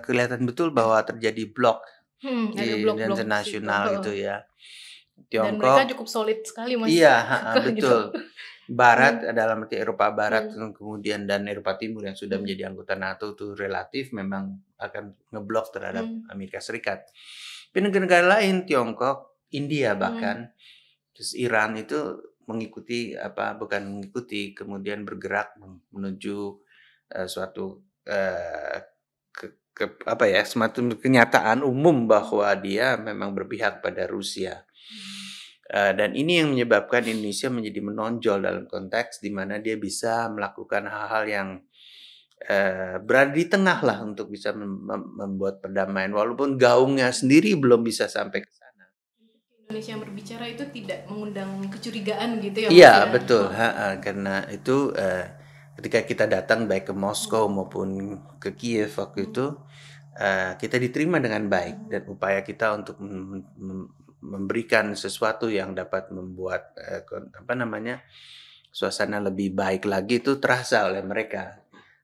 kelihatan betul bahwa terjadi blok di internasional gitu ya. Tiongkok, dan mereka cukup solid sekali Mas. Iya, betul. Barat dalam arti Eropa Barat kemudian dan Eropa Timur yang sudah menjadi anggota NATO itu relatif memang akan ngeblok terhadap Amerika Serikat. Tapi negara-negara lain, Tiongkok, India bahkan, terus Iran itu kemudian bergerak menuju suatu semacam kenyataan umum bahwa dia memang berpihak pada Rusia. Dan ini yang menyebabkan Indonesia menjadi menonjol dalam konteks di mana dia bisa melakukan hal-hal yang berada di tengah lah untuk bisa membuat perdamaian walaupun gaungnya sendiri belum bisa sampai ke sana. Indonesia yang berbicara itu tidak mengundang kecurigaan gitu ya Mas? Iya, betul. Karena itu ketika kita datang baik ke Moskow maupun ke Kiev waktu itu kita diterima dengan baik dan upaya kita untuk memberikan sesuatu yang dapat membuat suasana lebih baik lagi itu terasa oleh mereka.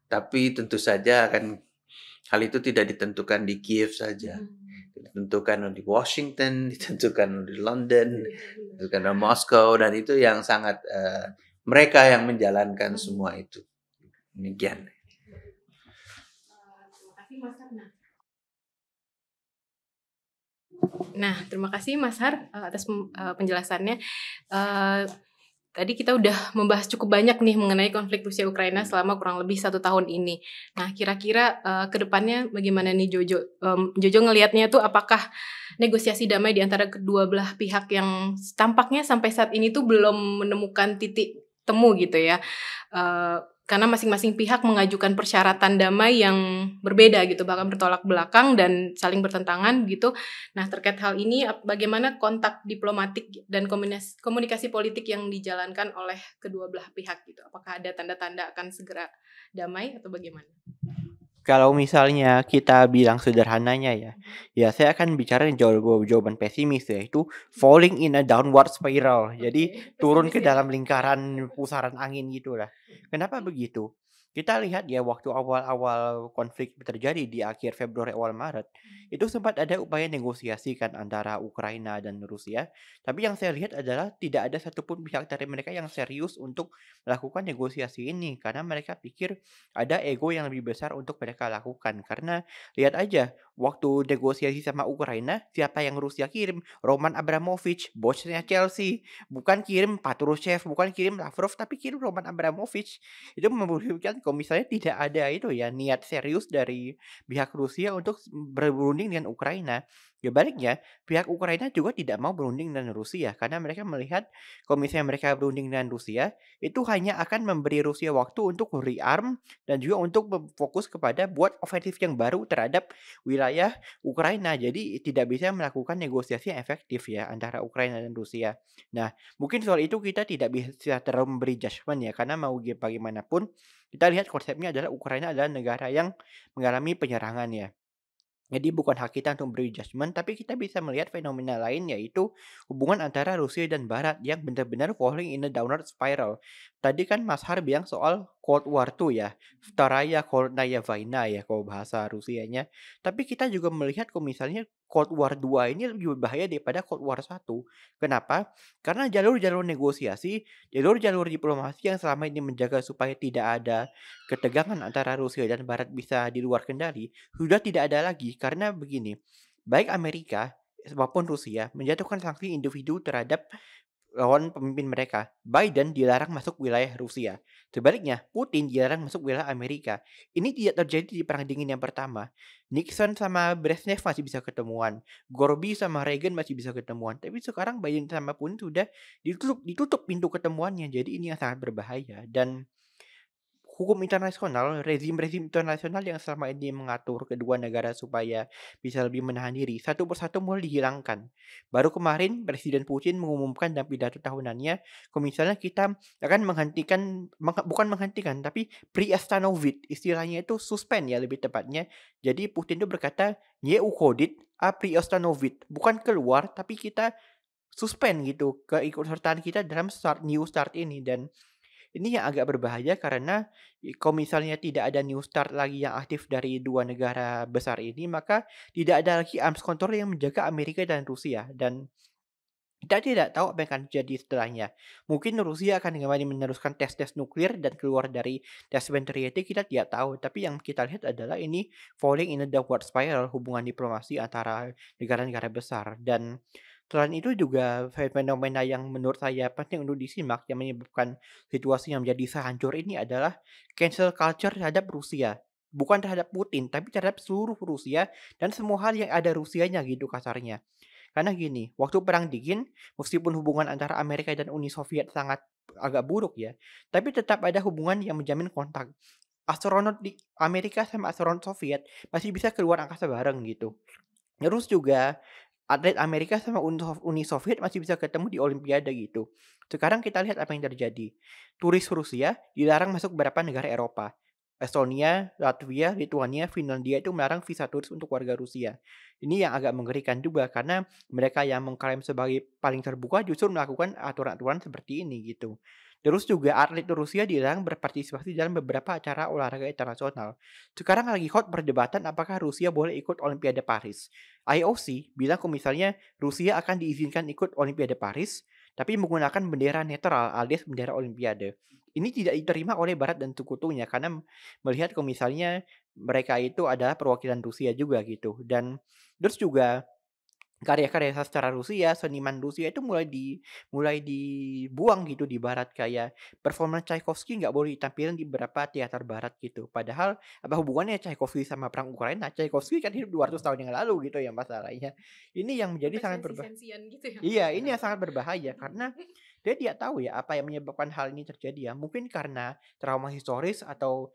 Tapi tentu saja hal itu tidak ditentukan di Kiev saja. Ditentukan di Washington, ditentukan di London, ditentukan di Moskow, dan itu yang sangat mereka yang menjalankan semua itu. Demikian. Terima kasih Mas Har. Nah, terima kasih Mas Har atas penjelasannya. Tadi kita udah membahas cukup banyak nih mengenai konflik Rusia-Ukraina selama kurang lebih 1 tahun ini. Nah, kira-kira ke depannya bagaimana nih Jojo? Jojo ngelihatnya tuh apakah negosiasi damai di antara kedua belah pihak yang tampaknya sampai saat ini tuh belum menemukan titik temu gitu ya? Karena masing-masing pihak mengajukan persyaratan damai yang berbeda gitu, bahkan bertolak belakang dan saling bertentangan gitu. Nah, terkait hal ini bagaimana kontak diplomatik dan komunikasi politik yang dijalankan oleh kedua belah pihak gitu? Apakah ada tanda-tanda akan segera damai atau bagaimana? Kalau misalnya kita bilang sederhananya ya saya akan bicara jawaban pesimis, yaitu falling in a downward spiral. Jadi turun ke dalam lingkaran pusaran angin gitulah. Kenapa begitu? Kita lihat ya waktu awal-awal konflik terjadi di akhir Februari awal Maret, itu sempat ada upaya negosiasi kan antara Ukraina dan Rusia. Tapi yang saya lihat adalah tidak ada satupun pihak dari mereka yang serius untuk melakukan negosiasi ini, karena mereka pikir ada ego yang lebih besar untuk mereka lakukan. Karena lihat aja waktu negosiasi sama Ukraina, siapa yang Rusia kirim? Roman Abramovich, bosnya Chelsea. Bukan kirim Patrushev, bukan kirim Lavrov, tapi kirim Roman Abramovich. Itu membuktikan kalau misalnya tidak ada itu ya niat serius dari pihak Rusia untuk berunding dengan Ukraina. Ya baliknya, pihak Ukraina juga tidak mau berunding dengan Rusia karena mereka melihat kalau misalnya mereka berunding dengan Rusia, itu hanya akan memberi Rusia waktu untuk rearm dan juga untuk fokus kepada buat ofensif yang baru terhadap wilayah Ukraina. Jadi tidak bisa melakukan negosiasi yang efektif ya antara Ukraina dan Rusia. Nah, mungkin soal itu kita tidak bisa terlalu memberi judgment ya, karena mau bagaimanapun kita lihat konsepnya adalah Ukraina adalah negara yang mengalami penyerangan ya. Jadi bukan hak kita untuk memberi judgment, tapi kita bisa melihat fenomena lain, yaitu hubungan antara Rusia dan Barat yang benar-benar falling in a downward spiral. Tadi kan Mas Har bilang soal Cold War II ya, Vtoraya Kholodnaya Vaina ya kalau bahasa Rusianya. Tapi kita juga melihat kalau misalnya Cold War II ini lebih berbahaya daripada Cold War I. Kenapa? Karena jalur-jalur negosiasi, jalur-jalur diplomasi yang selama ini menjaga supaya tidak ada ketegangan antara Rusia dan Barat bisa di luar kendali, sudah tidak ada lagi. Karena begini, baik Amerika maupun Rusia menjatuhkan sanksi individu terhadap lawan pemimpin mereka. Biden dilarang masuk wilayah Rusia. Sebaliknya, Putin dilarang masuk wilayah Amerika. Ini tidak terjadi di Perang Dingin yang pertama. Nixon sama Brezhnev masih bisa ketemuan. Gorby sama Reagan masih bisa ketemuan. Tapi sekarang Biden sama Putin sudah ditutup pintu ketemuannya. Jadi ini yang sangat berbahaya. Dan hukum internasional, rezim-rezim internasional yang selama ini mengatur kedua negara supaya bisa lebih menahan diri, satu persatu mulai dihilangkan. Baru kemarin Presiden Putin mengumumkan dalam pidato tahunannya, kalau misalnya kita akan bukan menghentikan, tapi priostanovit, istilahnya itu suspend ya lebih tepatnya. Jadi Putin itu berkata, "Nie uchodit a priostanovit," bukan keluar, tapi kita suspend gitu keikutsertaan kita dalam new start ini. Dan ini yang agak berbahaya karena kalau misalnya tidak ada new start lagi yang aktif dari dua negara besar ini, maka tidak ada lagi arms control yang menjaga Amerika dan Rusia. Dan kita tidak tahu apa yang akan terjadi setelahnya. Mungkin Rusia akan kembali meneruskan tes-tes nuklir dan keluar dari tes Patriot, kita tidak tahu. Tapi yang kita lihat adalah ini falling in a downward spiral hubungan diplomasi antara negara-negara besar. Dan selain itu juga fenomena yang menurut saya penting untuk disimak yang menyebabkan situasi yang menjadi sehancur ini adalah cancel culture terhadap Rusia. Bukan terhadap Putin, tapi terhadap seluruh Rusia dan semua hal yang ada Rusianya gitu kasarnya. Karena gini, waktu Perang Dingin, meskipun hubungan antara Amerika dan Uni Soviet sangat agak buruk ya, tapi tetap ada hubungan yang menjamin kontak. Astronot di Amerika sama astronot Soviet masih bisa keluar angkasa bareng gitu. Terus juga atlet Amerika sama Uni Soviet masih bisa ketemu di Olimpiade gitu. Sekarang kita lihat apa yang terjadi. Turis Rusia dilarang masuk beberapa negara Eropa. Estonia, Latvia, Lithuania, Finlandia itu melarang visa turis untuk warga Rusia. Ini yang agak mengerikan juga karena mereka yang mengklaim sebagai paling terbuka justru melakukan aturan-aturan seperti ini gitu. Terus juga atlet Rusia dilarang berpartisipasi dalam beberapa acara olahraga internasional. Sekarang lagi hot perdebatan apakah Rusia boleh ikut Olimpiade Paris. IOC bilang kalau misalnya Rusia akan diizinkan ikut Olimpiade Paris, tapi menggunakan bendera netral alias bendera Olimpiade. Ini tidak diterima oleh Barat dan sekutunya karena melihat kalau misalnya mereka itu adalah perwakilan Rusia juga gitu. Dan terus juga karya-karya sastra Rusia, seniman Rusia itu mulai dibuang gitu di barat, kayak performa Tchaikovsky nggak boleh ditampilkan di beberapa teater barat gitu. Padahal apa hubungannya Tchaikovsky sama perang Ukraina? Tchaikovsky kan hidup 200 tahun yang lalu gitu ya masalahnya. Ini yang menjadi Sampai sangat sensi-sensian gitu ya. Iya, ini yang sangat berbahaya karena dia tidak tahu ya apa yang menyebabkan hal ini terjadi ya. Mungkin karena trauma historis atau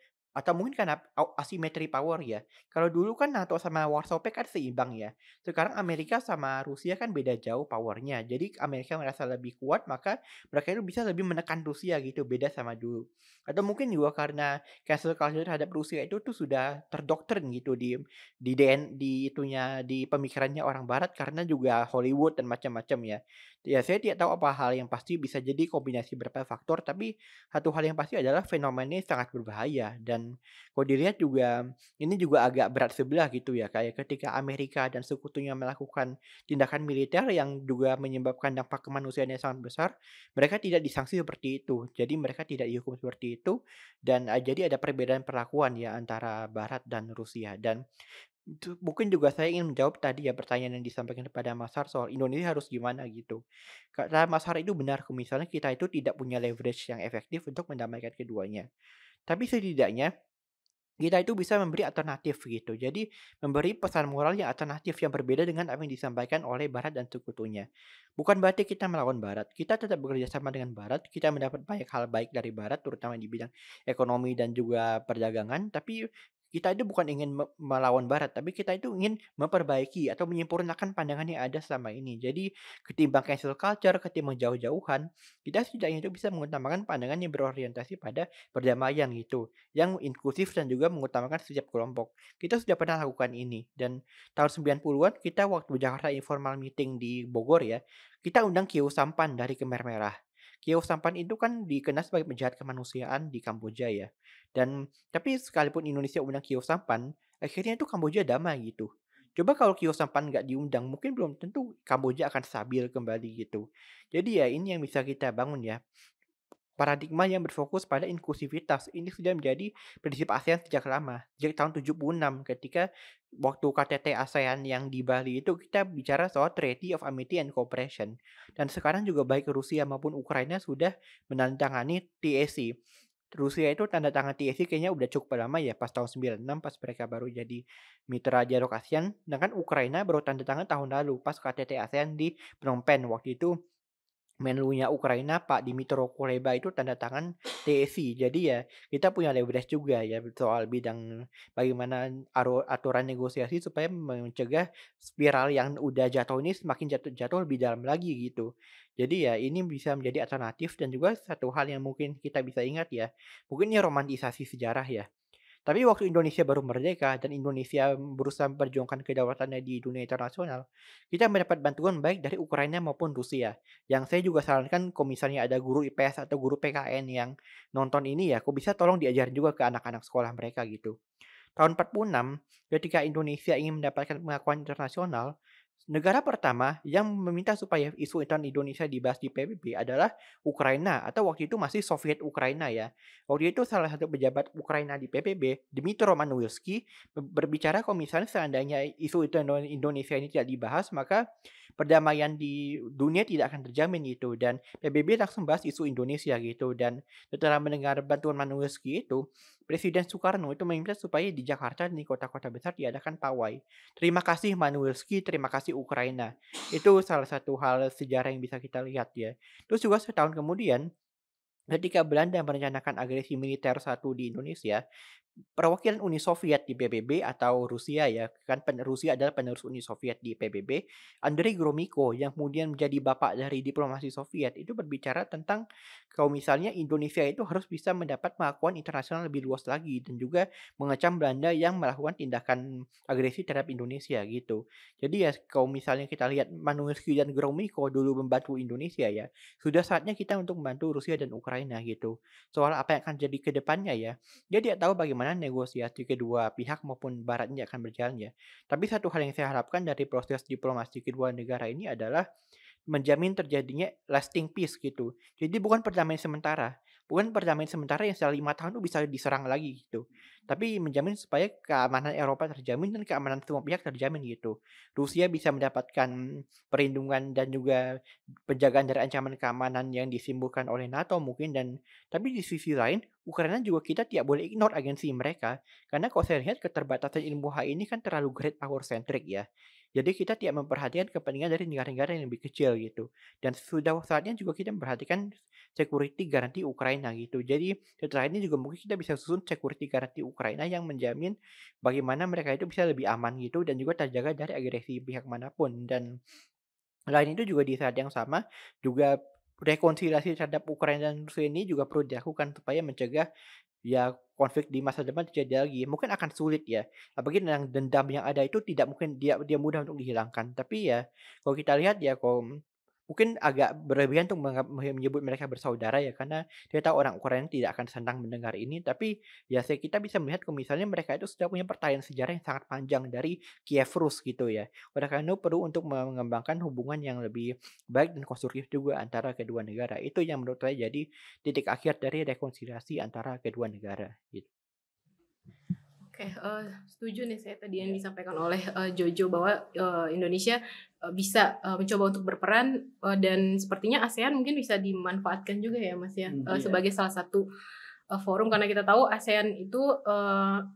mungkin karena asimetri power ya. Kalau dulu kan NATO sama Warsaw Pact kan seimbang ya. Sekarang Amerika sama Rusia kan beda jauh powernya. Jadi Amerika merasa lebih kuat, maka mereka itu bisa lebih menekan Rusia gitu, beda sama dulu. Atau mungkin juga karena cancel culture terhadap Rusia itu tuh sudah terdoktrin gitu di pemikirannya orang barat karena juga Hollywood dan macam-macam ya. Ya saya tidak tahu apa hal yang pasti, bisa jadi kombinasi beberapa faktor, tapi satu hal yang pasti adalah fenomena ini sangat berbahaya. Dan kalau dilihat juga ini juga agak berat sebelah gitu ya, kayak ketika Amerika dan sekutunya melakukan tindakan militer yang juga menyebabkan dampak kemanusiaan yang sangat besar, mereka tidak disanksi seperti itu. Jadi mereka tidak dihukum seperti itu dan jadi ada perbedaan perlakuan ya antara Barat dan Rusia. Dan itu mungkin juga saya ingin menjawab tadi ya pertanyaan yang disampaikan kepada Mas Har soal Indonesia harus gimana gitu. Karena Mas Har itu benar kalau misalnya kita itu tidak punya leverage yang efektif untuk mendamaikan keduanya. Tapi setidaknya kita itu bisa memberi alternatif gitu. Jadi memberi pesan moral yang alternatif yang berbeda dengan apa yang disampaikan oleh Barat dan sekutunya. Bukan berarti kita melawan Barat. Kita tetap bekerja sama dengan Barat. Kita mendapat banyak hal baik dari Barat, terutama di bidang ekonomi dan juga perdagangan. Tapi kita itu bukan ingin melawan Barat, tapi kita itu ingin memperbaiki atau menyempurnakan pandangan yang ada selama ini. Jadi ketimbang cancel culture, ketimbang jauh-jauhan, kita setidaknya itu bisa mengutamakan pandangan yang berorientasi pada perdamaian gitu, yang inklusif dan juga mengutamakan setiap kelompok. Kita sudah pernah lakukan ini dan tahun 90-an kita waktu Jakarta Informal Meeting di Bogor ya, kita undang Kieu Sampan dari Khmer Merah. Kieu Sampan itu kan dikenal sebagai penjahat kemanusiaan di Kamboja ya. Dan tapi sekalipun Indonesia undang Kieu Sampan, akhirnya itu Kamboja damai gitu. Coba kalau Kieu Sampan nggak diundang, mungkin belum tentu Kamboja akan stabil kembali gitu. Jadi ya ini yang bisa kita bangun ya. paradigma yang berfokus pada inklusivitas. Ini sudah menjadi prinsip ASEAN sejak lama, sejak tahun 76 ketika waktu KTT ASEAN yang di Bali itu kita bicara soal Treaty of Amity and Cooperation. Dan sekarang juga baik Rusia maupun Ukraina sudah menandatangani TAC. Rusia itu tanda tangan TAC kayaknya udah cukup lama ya, pas tahun 96 pas mereka baru jadi mitra dialog ASEAN. Sedangkan Ukraina baru tanda tangan tahun lalu pas KTT ASEAN di Phnom Penh. Waktu itu Menlunya Ukraina Pak Dmytro Kuleba itu tanda tangan TAC. Jadi ya kita punya leverage juga ya soal bidang bagaimana aturan negosiasi supaya mencegah spiral yang udah jatuh ini semakin jatuh lebih dalam lagi gitu. Jadi ya ini bisa menjadi alternatif dan juga satu hal yang mungkin kita bisa ingat ya. Mungkin ini romantisasi sejarah ya. Tapi waktu Indonesia baru merdeka dan Indonesia berusaha memperjuangkan kedaulatannya di dunia internasional, kita mendapat bantuan baik dari Ukraina maupun Rusia. Yang saya juga sarankan kalau misalnya ada guru IPS atau guru PKN yang nonton ini ya, kok bisa tolong diajarin juga ke anak-anak sekolah mereka gitu. Tahun 46, ketika Indonesia ingin mendapatkan pengakuan internasional, negara pertama yang meminta supaya isu intern Indonesia dibahas di PBB adalah Ukraina atau waktu itu masih Soviet Ukraina ya. Waktu itu salah satu pejabat Ukraina di PBB, Dmytro Manuilsky, berbicara kalau misalnya seandainya isu intern Indonesia ini tidak dibahas, maka perdamaian di dunia tidak akan terjamin gitu. Dan PBB langsung bahas isu Indonesia gitu. Dan setelah mendengar bantuan Manuilsky itu, Presiden Soekarno itu meminta supaya di Jakarta dan di kota-kota besar diadakan pawai. Terima kasih Manuilsky, terima kasih Ukraina. Itu salah satu hal sejarah yang bisa kita lihat ya. Terus juga setahun kemudian, ketika Belanda merencanakan agresi militer satu di Indonesia, perwakilan Uni Soviet di PBB atau Rusia ya, kan Rusia adalah penerus Uni Soviet di PBB, Andrei Gromyko yang kemudian menjadi bapak dari diplomasi Soviet itu berbicara tentang kalau misalnya Indonesia itu harus bisa mendapat pengakuan internasional lebih luas lagi dan juga mengecam Belanda yang melakukan tindakan agresi terhadap Indonesia gitu. Jadi ya kalau misalnya kita lihat Manuilsky dan Gromyko dulu membantu Indonesia ya, sudah saatnya kita untuk membantu Rusia dan Ukraina gitu. Soal apa yang akan jadi ke depannya ya, dia tidak tahu bagaimana negosiasi kedua pihak maupun barat ini akan berjalan ya. Tapi satu hal yang saya harapkan dari proses diplomasi kedua negara ini adalah menjamin terjadinya lasting peace gitu. Jadi bukan perdamaian sementara. Bukan perdamaian sementara yang setelah 5 tahun itu bisa diserang lagi gitu. Tapi menjamin supaya keamanan Eropa terjamin dan keamanan semua pihak terjamin gitu. Rusia bisa mendapatkan perlindungan dan juga penjagaan dari ancaman keamanan yang disimbolkan oleh NATO mungkin dan tapi di sisi lain Ukraina juga kita tidak boleh ignore agensi mereka karena kalau saya lihat keterbatasan ilmu HI ini kan terlalu great power centric ya. Jadi kita tidak memperhatikan kepentingan dari negara-negara yang lebih kecil gitu. Dan sudah saatnya juga kita memperhatikan security garanti Ukraina gitu. Jadi setelah ini juga mungkin kita bisa susun security garanti Ukraina yang menjamin bagaimana mereka itu bisa lebih aman gitu dan juga terjaga dari agresi pihak manapun. Dan selain itu juga di saat yang sama juga rekonsiliasi terhadap Ukraina dan Rusia ini juga perlu dilakukan supaya mencegah ya konflik di masa depan terjadi lagi. Mungkin akan sulit ya. Apalagi yang dendam yang ada itu tidak mungkin dia mudah untuk dihilangkan. Tapi ya kalau kita lihat ya kalau mungkin agak berlebihan untuk menyebut mereka bersaudara ya karena dia tahu orang Ukraina tidak akan senang mendengar ini. Tapi ya kita bisa melihat kalau misalnya mereka itu sudah punya pertanyaan sejarah yang sangat panjang dari Kiev Rus gitu ya. Oleh karena itu perlu untuk mengembangkan hubungan yang lebih baik dan konstruktif juga antara kedua negara. Itu yang menurut saya jadi titik akhir dari rekonsiliasi antara kedua negara gitu. Oke, setuju nih saya tadi yang disampaikan oleh Jojo bahwa Indonesia bisa mencoba untuk berperan dan sepertinya ASEAN mungkin bisa dimanfaatkan juga ya Mas ya sebagai salah satu forum karena kita tahu ASEAN itu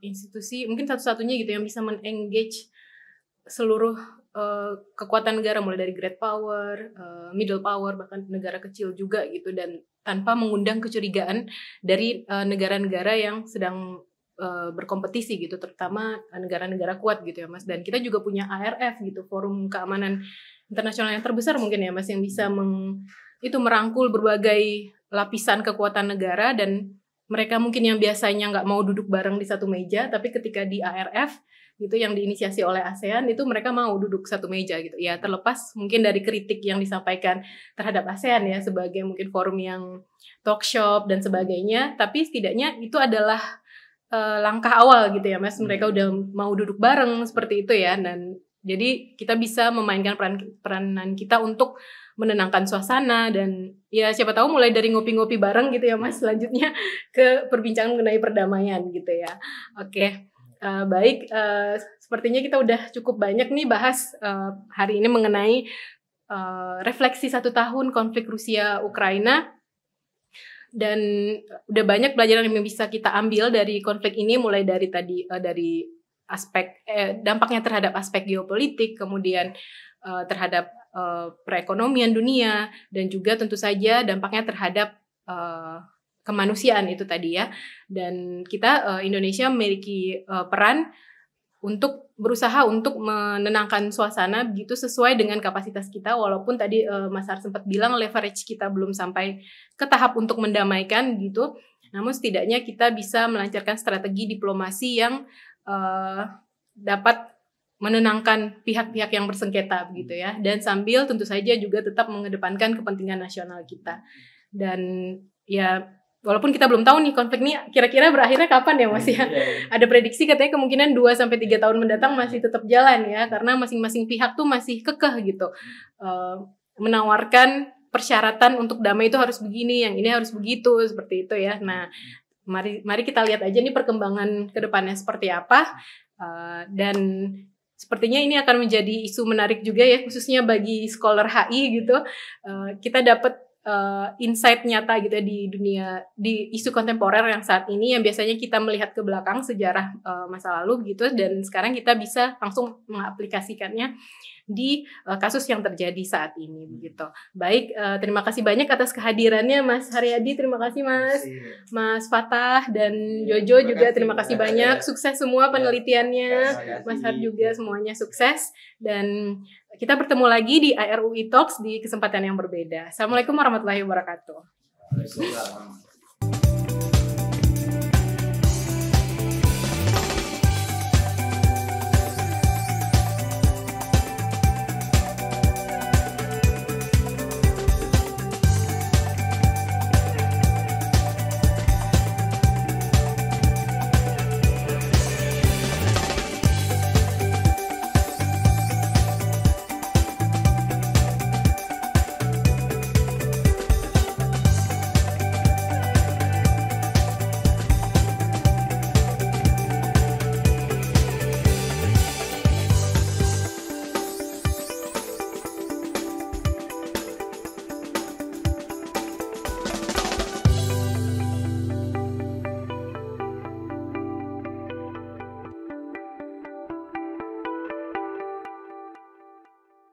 institusi mungkin satu-satunya gitu yang bisa men-engage seluruh kekuatan negara mulai dari great power, middle power bahkan negara kecil juga gitu dan tanpa mengundang kecurigaan dari negara-negara yang sedang berkompetisi gitu terutama negara-negara kuat gitu ya Mas dan kita juga punya ARF gitu forum keamanan internasional yang terbesar mungkin ya Mas yang bisa merangkul berbagai lapisan kekuatan negara dan mereka mungkin yang biasanya nggak mau duduk bareng di satu meja tapi ketika di ARF gitu yang diinisiasi oleh ASEAN itu mereka mau duduk satu meja gitu ya terlepas mungkin dari kritik yang disampaikan terhadap ASEAN ya sebagai mungkin forum yang talk shop dan sebagainya tapi setidaknya itu adalah langkah awal gitu ya Mas mereka udah mau duduk bareng seperti itu ya dan jadi kita bisa memainkan peranan kita untuk menenangkan suasana, dan ya siapa tahu mulai dari ngopi-ngopi bareng gitu ya Mas, selanjutnya ke perbincangan mengenai perdamaian gitu ya. Oke. Baik, sepertinya kita udah cukup banyak nih bahas hari ini mengenai refleksi 1 tahun konflik Rusia Ukraina, dan udah banyak pelajaran yang bisa kita ambil dari konflik ini, mulai dari tadi dari aspek dampaknya terhadap aspek geopolitik, kemudian terhadap perekonomian dunia, dan juga tentu saja dampaknya terhadap kemanusiaan itu tadi ya. Dan kita Indonesia memiliki peran untuk berusaha untuk menenangkan suasana begitu sesuai dengan kapasitas kita, walaupun tadi Mas Har sempat bilang leverage kita belum sampai ke tahap untuk mendamaikan gitu. Namun setidaknya kita bisa melancarkan strategi diplomasi yang dapat menenangkan pihak-pihak yang bersengketa begitu ya, dan sambil tentu saja juga tetap mengedepankan kepentingan nasional kita. Dan ya walaupun kita belum tahu nih konflik ini kira-kira berakhirnya kapan ya Mas ya. Ada prediksi katanya kemungkinan 2-3 tahun mendatang masih tetap jalan ya, karena masing-masing pihak tuh masih kekeh gitu. Menawarkan persyaratan untuk damai itu harus begini, yang ini harus begitu, seperti itu ya. Nah, mari kita lihat aja nih perkembangan ke depannya seperti apa. Dan sepertinya ini akan menjadi isu menarik juga ya, khususnya bagi scholar HI gitu. Kita dapat insight nyata gitu di dunia, di isu kontemporer yang saat ini, yang biasanya kita melihat ke belakang sejarah masa lalu gitu, dan sekarang kita bisa langsung mengaplikasikannya di kasus yang terjadi saat ini begitu. Baik, terima kasih banyak atas kehadirannya Mas Haryadi, terima kasih Mas Fatah dan Jojo juga terima kasih banyak. Sukses semua penelitiannya, Mas Har juga semuanya sukses, dan kita bertemu lagi di IRUI Talks di kesempatan yang berbeda. Assalamualaikum warahmatullahi wabarakatuh.